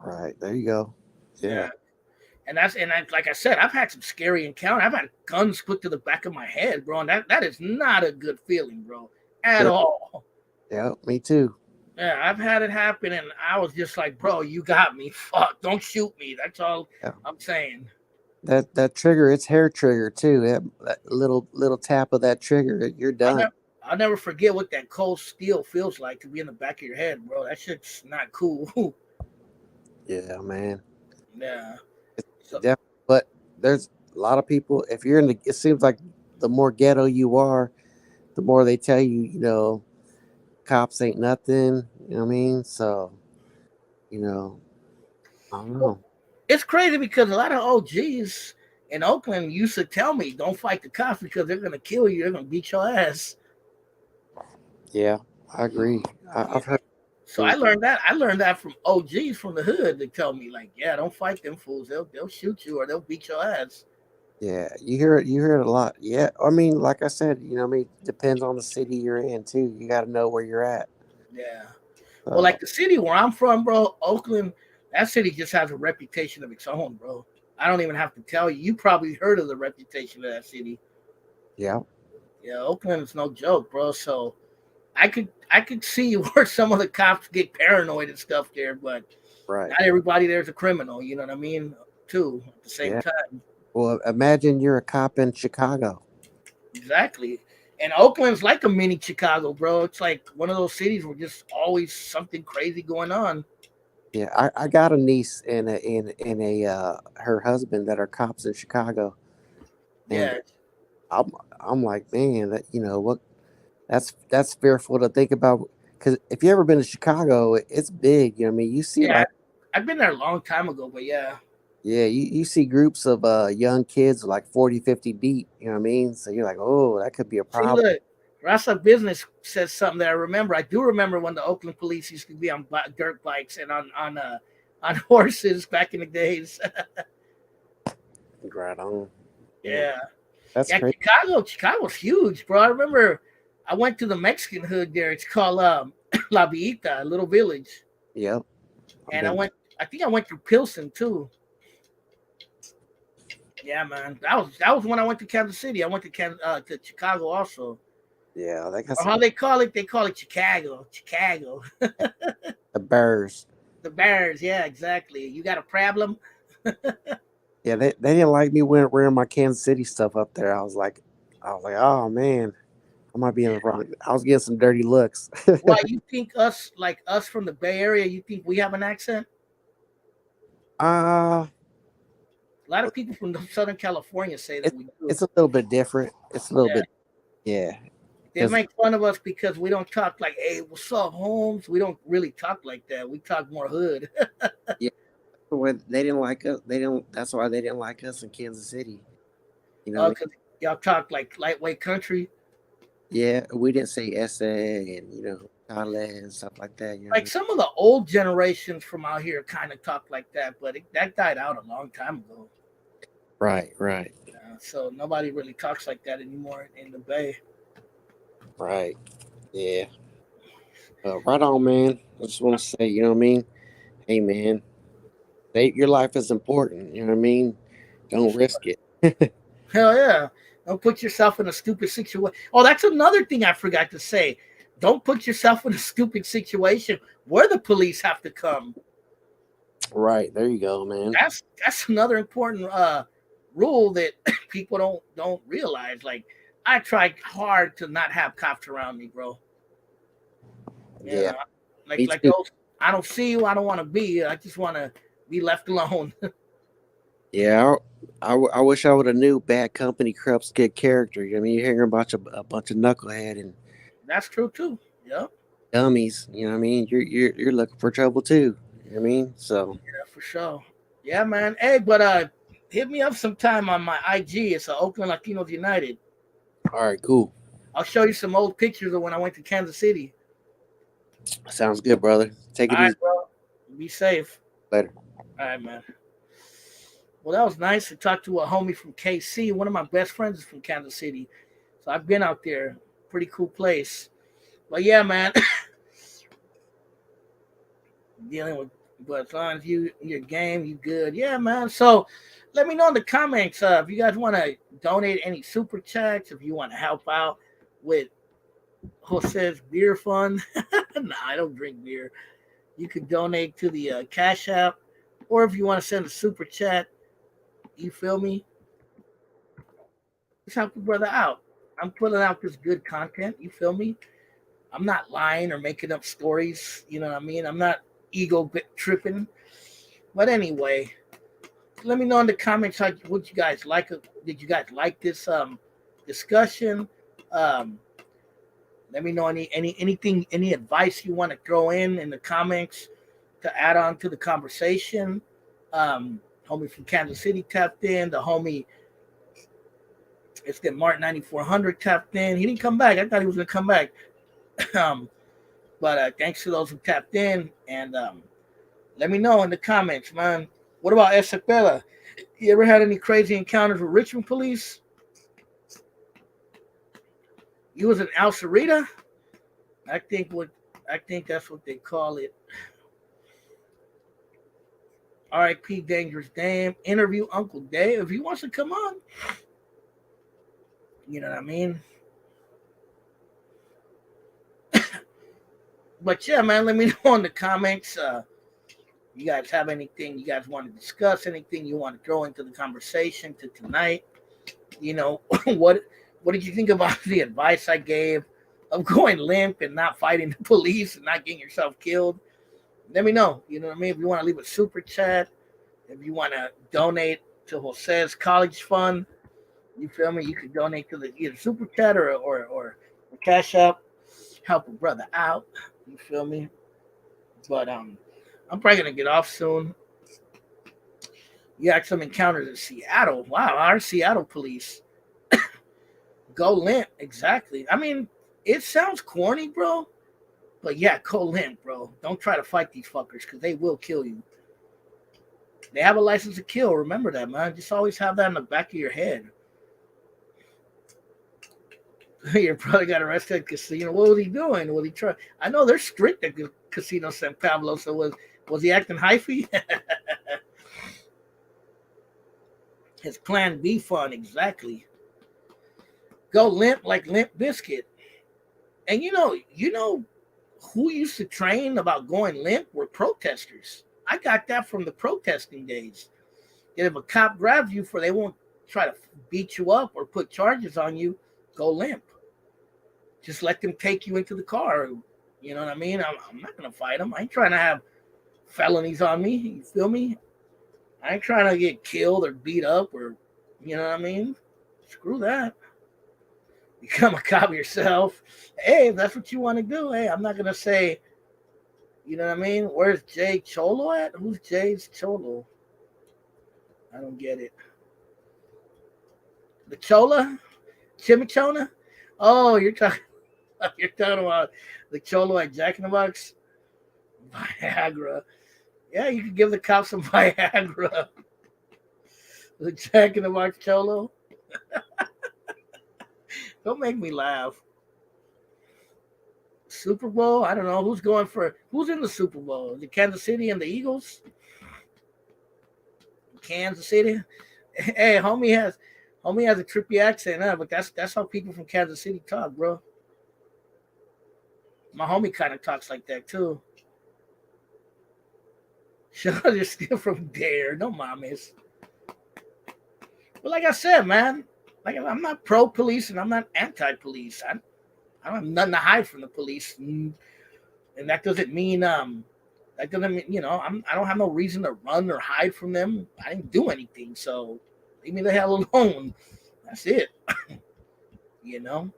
Right, there you go. Yeah, Yeah. Like I said, I've had some scary encounters. I've had guns put to the back of my head, bro, and that is not a good feeling, bro, at sure. all. Yeah, me too. Yeah, I've had it happen, and I was just like, bro, you got me. Fuck, don't shoot me. That's all Yeah. I'm saying. That trigger, it's hair trigger too. That little tap of that trigger, you're I'll done. never, I'll never forget what that cold steel feels like to be in the back of your head, bro. That shit's not cool. Yeah, man. Yeah. So But there's a lot of people. If you're in the, it seems like the more ghetto you are, the more they tell you, you know, cops ain't nothing. You know what I mean? So, you know, I don't Well, know. it's crazy because a lot of OGs in Oakland used to tell me, "Don't fight the cops because they're gonna kill you. They're gonna beat your ass." Yeah, I agree. Yeah. I've heard. So I learned that from OGs from the hood. They tell me like, "Yeah, don't fight them fools. They'll shoot you or they'll beat your ass." Yeah, you hear it. You hear it a lot. Yeah, I mean, like I said, you know, what I mean, depends on the city you're in too. You got to know where you're at. Yeah. Well, So like the city where I'm from, bro, Oakland, that city just has a reputation of its own, bro. I don't even have to tell you. You probably heard of the reputation of that city. yeah, Yeah, Oakland is no joke, bro. So I could see where some of the cops get paranoid and stuff there, but right. not everybody there's a criminal. You know what I mean? Too at the same Yeah. time. Well, imagine you're a cop in Chicago. Exactly. And Oakland's like a mini Chicago, bro. It's like one of those cities where just always something crazy going on. Yeah, I got a niece and a her husband that are cops in Chicago, and Yeah. I'm I'm like, man, that you know what? That's fearful to think about because if you ever been to Chicago, it's big. You know, what I mean, you see Yeah. like I've been there a long time ago, but yeah. yeah, you see groups of young kids like 40, 50 deep. You know what I mean? So you're like, oh, that could be a See, problem. look, Rasa Business says something that I remember. I do remember when the Oakland police used to be on dirt bikes and on horses back in the days. Right on. Yeah, Yeah, that's yeah. crazy. Chicago's huge, bro. I remember I went to the Mexican hood there. It's called La Villita, a little village, Yep, I've and I been. went. I think I went through Pilsen too. Yeah, man. That was when I went to Kansas City. I went to Chicago also, Yeah, they got or some how they call it Chicago. Chicago. the Bears. The Bears, yeah, exactly. You got a problem? Yeah, they didn't like me wearing my Kansas City stuff up there. I was like, oh man, I might be in the wrong. I was getting some dirty looks. Why you think us from the Bay Area? You think we have an accent? uh A lot of people from Southern California say that it's we do. it's a little bit different. It's a little Yeah, bit, yeah, they because make fun of us because we don't talk like, "Hey, what's up, Holmes?" We don't really talk like that. We talk more hood. yeah, when they didn't like us. They don't. That's why they didn't like us in Kansas City. You know what I mean? Because y'all talk like lightweight country. Yeah, we didn't say essay and Kale and stuff like that. You know what I Like mean? some of the old generations from out here kind of talk like that, but that died out a long time ago. Right, right, So nobody really talks like that anymore in the Bay. right. Yeah. Right on, man. I just want to say, you know what I mean? Hey, man, your life is important. You know what I mean? Don't risk it. Hell yeah. Don't put yourself in a stupid situation. Oh, that's another thing I forgot to say. Don't put yourself in a stupid situation where the police have to come. Right. There you go, man. That's another important rule that people don't realize. Like I tried hard to not have cops around me, bro. You Yeah. know, Me like too. those. I don't see you. I don't want to be. I just want to be left alone. Yeah. I wish I would have knew bad company corrupts good character. I mean, you're hearing about a bunch of knucklehead and That's true too. Yeah, dummies. You know what I mean? You're looking for trouble too. You know what I mean? So, yeah, for sure. Yeah, man. Hey, but hit me up sometime on my IG. It's Oakland Latinos United. all right, cool. I'll show you some old pictures of when I went to Kansas City. Sounds good, brother. Take All it right, easy. bro. Be safe. Later. All right, man. Well, that was nice to talk to a homie from KC. One of my best friends is from Kansas City, so I've been out there. Pretty cool place. But yeah, man, dealing with. But as long as your game, you good. Yeah, man. So let me know in the comments if you guys want to donate any super chats, if you want to help out with Jose's beer fund. Nah, I don't drink beer. You can donate to the Cash App, or if you want to send a super chat, you feel me? Just help the brother out. I'm putting out this good content. You feel me? I'm not lying or making up stories. You know what I mean? I'm not ego tripping. But anyway, let me know in the comments what you guys like. Did you guys like this discussion? Um, Let me know any advice you want to throw in the comments to add on to the conversation. Homie from Kansas City tapped in. The homie, it's the Mark 9400 tapped in. He didn't come back. I thought he was gonna come back. um, but thanks to those who tapped in, and let me know in the comments, man. What about Isabella? You ever had any crazy encounters with Richmond police? You was an Al Sarita? I think that's what they call it. R.I.P. Dangerous Dame. Interview Uncle Dave if he wants to come on. You know what I mean? But yeah, man, let me know in the comments. You guys have anything you guys want to discuss? Anything you want to throw into the conversation to tonight? You know, what did you think about the advice I gave of going limp and not fighting the police and not getting yourself killed? Let me know. You know what I mean? If you want to leave a super chat, if you want to donate to Jose's college fund, you feel me? You can donate to the either super chat or cash up, help a brother out. You feel me? But I'm probably gonna get off soon. You had some encounters in Seattle. Wow, our Seattle police go limp. Exactly. I mean, it sounds corny, bro. But yeah, go limp, bro. Don't try to fight these fuckers because they will kill you. They have a license to kill. Remember that, man. Just always have that in the back of your head. You probably got arrested at casino. What was he doing? Was he trying? I know they're strict at Casino San Pablo. So was he acting hyphy? His plan B fun, exactly. Go limp like Limp Biscuit. And you know who used to train about going limp were protesters. I got that from the protesting days. And if a cop grabs you they won't try to beat you up or put charges on you, go limp. Just let them take you into the car. You know what I mean? I'm not going to fight them. I ain't trying to have felonies on me. You feel me? I ain't trying to get killed or beat up or, you know what I mean? Screw that. Become a cop yourself. Hey, if that's what you want to do, hey, I'm not going to say, you know what I mean? Where's Jay Cholo at? Who's Jay's Cholo? I don't get it. The Chola? Chimichona? Oh, you're talking about the Cholo at Jack in the Box? Viagra. Yeah, you could give the cops some Viagra. The Jack in the Box Cholo. Don't make me laugh. Super Bowl? I don't know. Who's in the Super Bowl? Is it Kansas City and the Eagles? Kansas City? Hey, homie has a trippy accent, but that's how people from Kansas City talk, bro. My homie kind of talks like that too. You're still from there. No mames. But like I said, man, like I'm not pro police and I'm not anti police. I don't have nothing to hide from the police, and that doesn't mean I don't have no reason to run or hide from them. I didn't do anything, so leave me the hell alone. That's it. You know.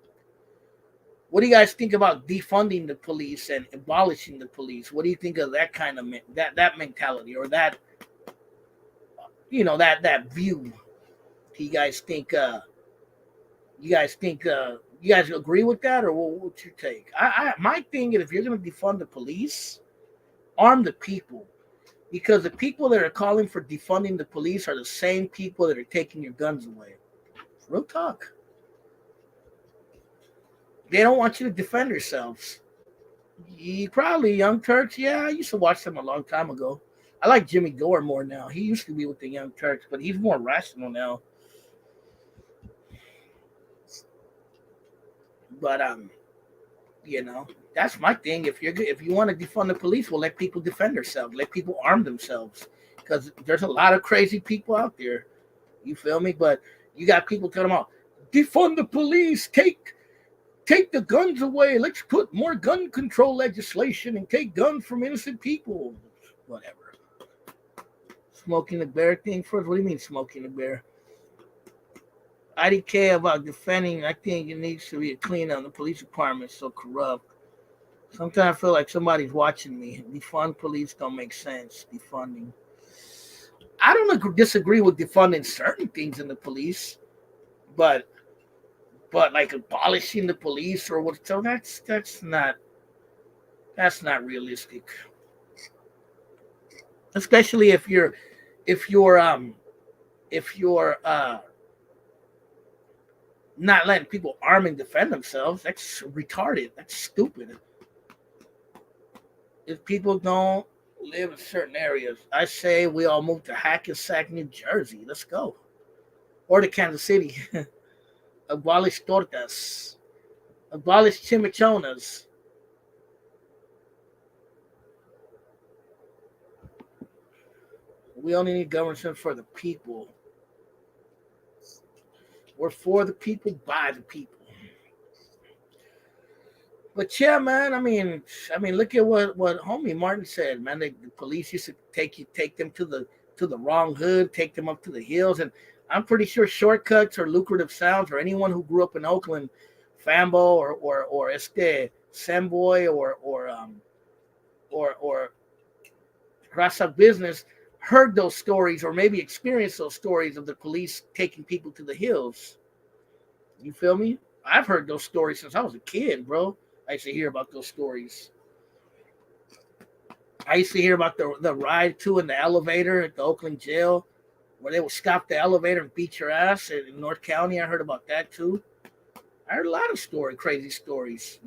What do you guys think about defunding the police and abolishing the police? What do you think of that kind of that mentality or that that view? Do you guys think you guys agree with that, or what's your take? My thing is, if you're going to defund the police, arm the people, because the people that are calling for defunding the police are the same people that are taking your guns away. Real talk. They don't want you to defend yourselves. Probably Young Turks. Yeah, I used to watch them a long time ago. I like Jimmy Dore more now. He used to be with the Young Turks, but he's more rational now. But that's my thing. If you want to defund the police, well, let people defend themselves. Let people arm themselves, because there's a lot of crazy people out there. You feel me? But you got people telling them, defund the police, take the guns away. Let's put more gun control legislation and take guns from innocent people. Whatever. Smoking the bear thing first. What do you mean smoking the bear? IDK about defending. I think it needs to be a clean up. The police department is so corrupt. Sometimes I feel like somebody's watching me. Defund police don't make sense. Defunding. I don't disagree with defunding certain things in the police, but like abolishing the police or what? So that's not realistic. Especially if you're if you're not letting people arm and defend themselves. That's retarded. That's stupid. If people don't live in certain areas, I say we all move to Hackensack, New Jersey. Let's go. Or to Kansas City. Abolish tortas. Abolish chimichonas. We only need government for the people. We're for the people, by the people. But yeah, man. I mean, look at what homie Martin said, man. The police used to take them to the wrong hood, take them up to the hills, and I'm pretty sure shortcuts or lucrative sounds, or anyone who grew up in Oakland, Fambo or Semboy or Rasa Business heard those stories or maybe experienced those stories of the police taking people to the hills. You feel me? I've heard those stories since I was a kid, bro. I used to hear about those stories. I used to hear about the ride to in the elevator at the Oakland jail, where they would stop the elevator and beat your ass in North County. I heard about that too. I heard a lot of crazy stories.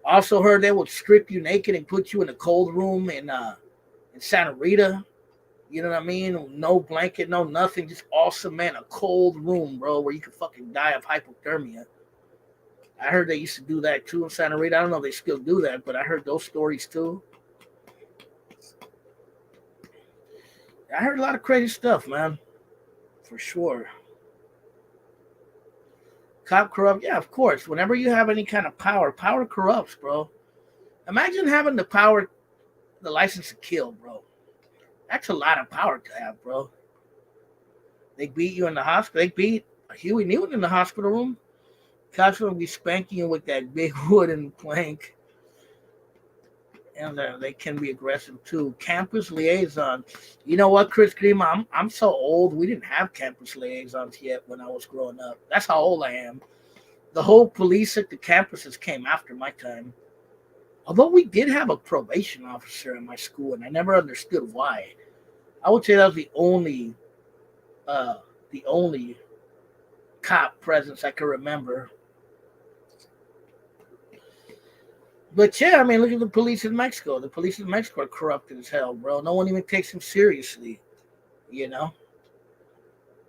Also heard they would strip you naked and put you in a cold room in Santa Rita. You know what I mean? No blanket, no nothing, just all cement, a cold room, bro, where you could fucking die of hypothermia. I heard they used to do that too in Santa Rita. I don't know if they still do that, but I heard those stories too. I heard a lot of crazy stuff, man, for sure. Cop corrupt, yeah, of course. Whenever you have any kind of power, power corrupts, bro. Imagine having the power, the license to kill, bro. That's a lot of power to have, bro. They beat you in the hospital. They beat Huey Newton in the hospital room. Cops will be spanking you with that big wooden plank, and they can be aggressive too. Campus liaison. You know what, Chris Green? I'm so old. We didn't have campus liaisons yet when I was growing up. That's how old I am. The whole police at the campuses came after my time. Although we did have a probation officer in my school, and I never understood why. I would say that was the only cop presence I can remember. But yeah, I mean, look at the police in Mexico. The police in Mexico are corrupted as hell, bro. No one even takes them seriously, you know.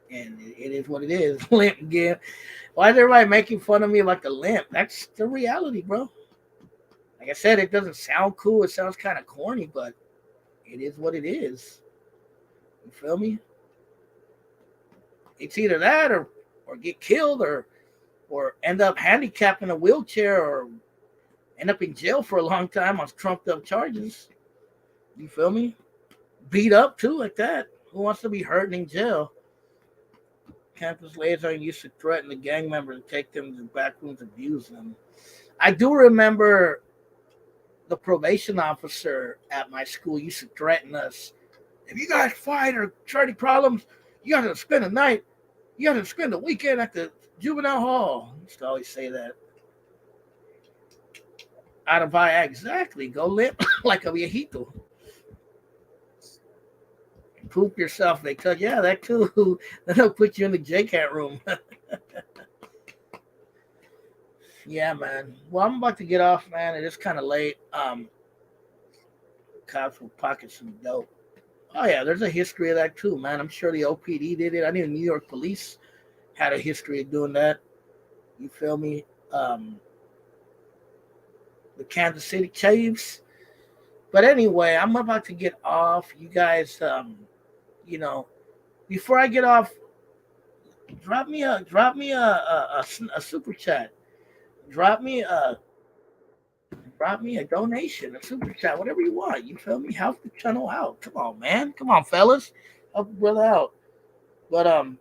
And it is what it is. Limp again. Why is everybody making fun of me like the limp? That's the reality, bro. Like I said, it doesn't sound cool. It sounds kind of corny, but it is what it is. You feel me? It's either that or get killed or end up handicapped in a wheelchair or end up in jail for a long time on trumped up charges. You feel me? Beat up too, like that. Who wants to be hurting in jail? Campus liaison used to threaten the gang members to take them to the back rooms, abuse them. I do remember the probation officer at my school used to threaten us. If you guys fight or try any problems, you got to spend a night. You got to spend the weekend at the juvenile hall. I used to always say that. Out of eye, exactly. Go limp like a viejito. Poop yourself. They tell you, yeah, that too. Then they'll put you in the J-Cat room. Yeah, man. Well, I'm about to get off, man. It is kind of late. Cops will pocket some dope. Oh yeah, there's a history of that too, man. I'm sure the OPD did it. I knew New York police had a history of doing that. You feel me? The Kansas City Chiefs. But anyway, I'm about to get off. You guys, you know, before I get off, drop me a super chat. Drop me a donation, a super chat, whatever you want. You feel me? Help the channel out. Come on, man. Come on, fellas. Help the brother out. But I'm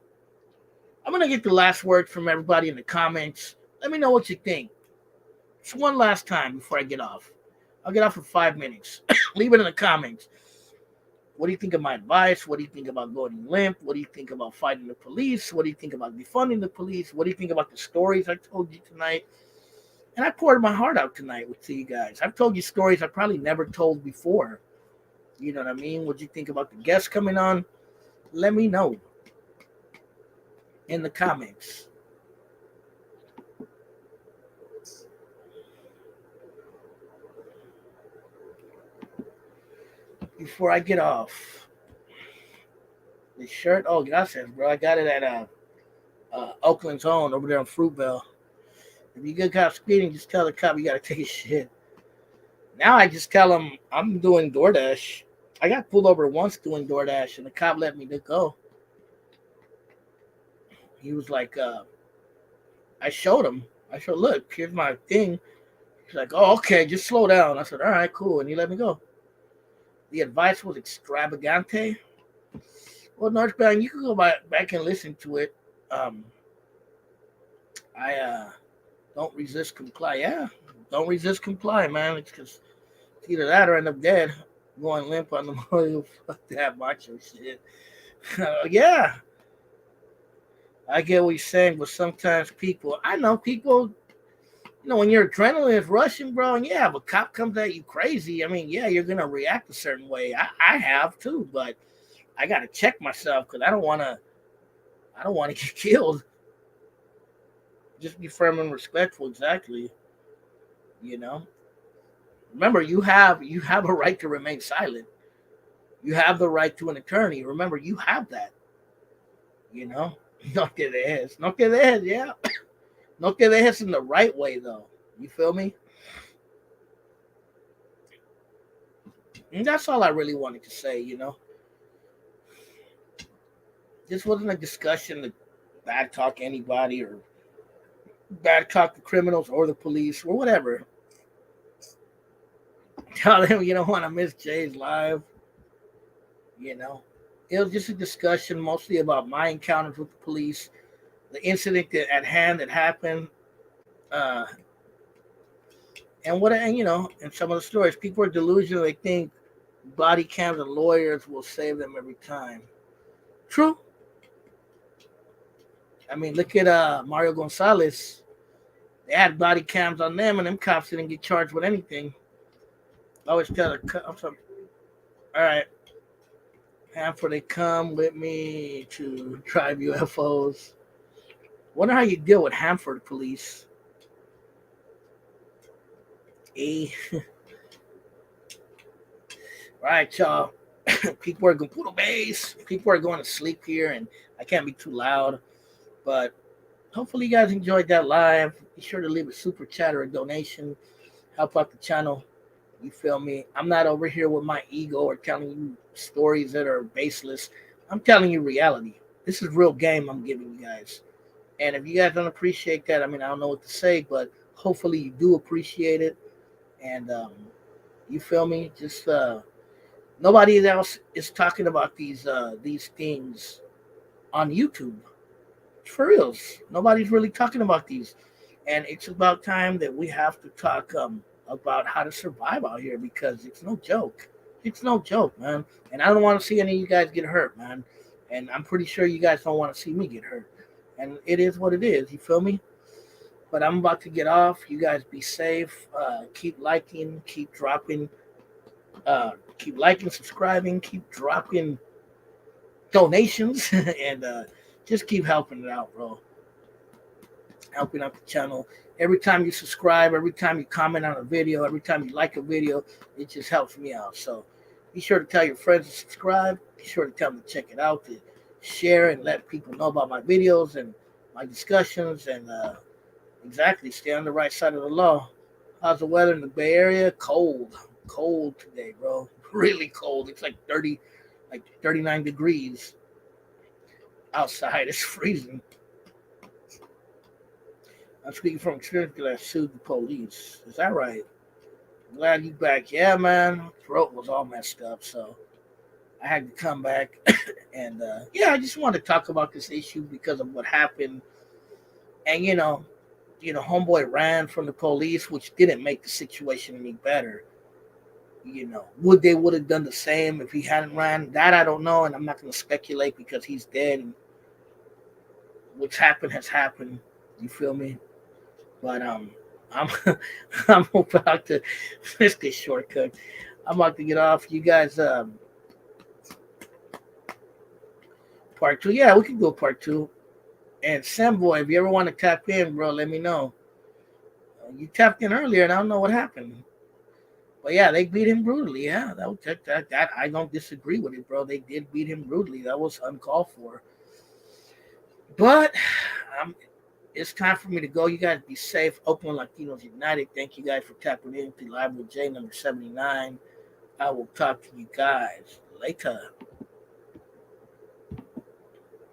gonna get the last word from everybody in the comments. Let me know what you think. Just one last time before I get off. I'll get off in 5 minutes. Leave it in the comments. What do you think of my advice? What do you think about going limp? What do you think about fighting the police? What do you think about defunding the police? What do you think about the stories I told you tonight? And I poured my heart out tonight with you guys. I've told you stories I probably never told before. You know what I mean? What do you think about the guests coming on? Let me know in the comments. Before I get off. The shirt, oh, gracias, bro. I got it at Oakland's Own over there on Fruitvale. If you get caught speeding, just tell the cop you got to take a shit. Now I just tell him I'm doing DoorDash. I got pulled over once doing DoorDash, and the cop let me go. He was like, I showed him. I said, look, here's my thing. He's like, oh, okay, just slow down. I said, all right, cool. And he let me go. The advice was extravagante. Well, Northbound, you can go back and listen to it. I don't resist, comply. Yeah, don't resist, comply, man. It's because it's either that or end up dead, going limp on the memorial. Fuck that macho shit. Yeah, I get what you're saying, but sometimes I know people, when your adrenaline is rushing, bro, and yeah, if a cop comes at you crazy, I mean, yeah, you're going to react a certain way. I have too, but I got to check myself because I don't want to get killed. Just be firm and respectful, exactly. You know. Remember, you have a right to remain silent. You have the right to an attorney. Remember, you have that. You know. No te dejes. No te dejes, yeah. No te dejes in the right way, though. You feel me? And that's all I really wanted to say, This wasn't a discussion to bad talk anybody or bad talk the criminals or the police or whatever. Tell them you don't want to miss Jay's live. It was just a discussion mostly about my encounters with the police, the incident at hand that happened, uh, and some of the stories. People are delusional. They think body cams and lawyers will save them every time. True. I mean, look at Mario Gonzalez. They had body cams on them, and them cops didn't get charged with anything. I always tell the cops, all right, Hanford, they come with me to drive UFOs. Wonder how you deal with Hanford police. All right, y'all. People are going to put a base. People are going to sleep here, and I can't be too loud. But hopefully you guys enjoyed that live. Be sure to leave a super chat or a donation. Help out the channel. You feel me? I'm not over here with my ego or telling you stories that are baseless. I'm telling you reality. This is real game I'm giving you guys. And if you guys don't appreciate that, I mean, I don't know what to say, but hopefully you do appreciate it. And you feel me? Just nobody else is talking about these things on YouTube. For reals. Nobody's really talking about these. And it's about time that we have to talk about how to survive out here because it's no joke. It's no joke, man. And I don't want to see any of you guys get hurt, man. And I'm pretty sure you guys don't want to see me get hurt. And it is what it is. You feel me? But I'm about to get off. You guys be safe. Keep liking. Keep dropping. Keep liking, subscribing. Keep dropping donations. And just keep helping it out, bro. Helping out the channel. Every time you subscribe, every time you comment on a video, every time you like a video, it just helps me out. So be sure to tell your friends to subscribe. Be sure to tell them to check it out, to share and let people know about my videos and my discussions. And exactly, stay on the right side of the law. How's the weather in the Bay Area? Cold. Cold today, bro. Really cold. It's like 39 degrees outside. It's freezing. I'm speaking from experience because I sued the police. Is that right? Glad you back. Yeah, man. Throat was all messed up, so I had to come back, and yeah, I just wanted to talk about this issue because of what happened. And homeboy ran from the police, which didn't make the situation any better. Would have done the same if he hadn't ran? That I don't know, and I'm not going to speculate because he's dead. And what's happened has happened. You feel me? But I'm I'm about to finish this shortcut. I'm about to get off. You guys, part two. Yeah, we can do a part two. And Samboy, if you ever want to tap in, bro, let me know. You tapped in earlier, and I don't know what happened. But yeah, they beat him brutally. Yeah, that I don't disagree with it, bro. They did beat him brutally. That was uncalled for. But it's time for me to go. You guys be safe. Oakland Latinos United. Thank you guys for tapping in to Live with J number 79. I will talk to you guys later.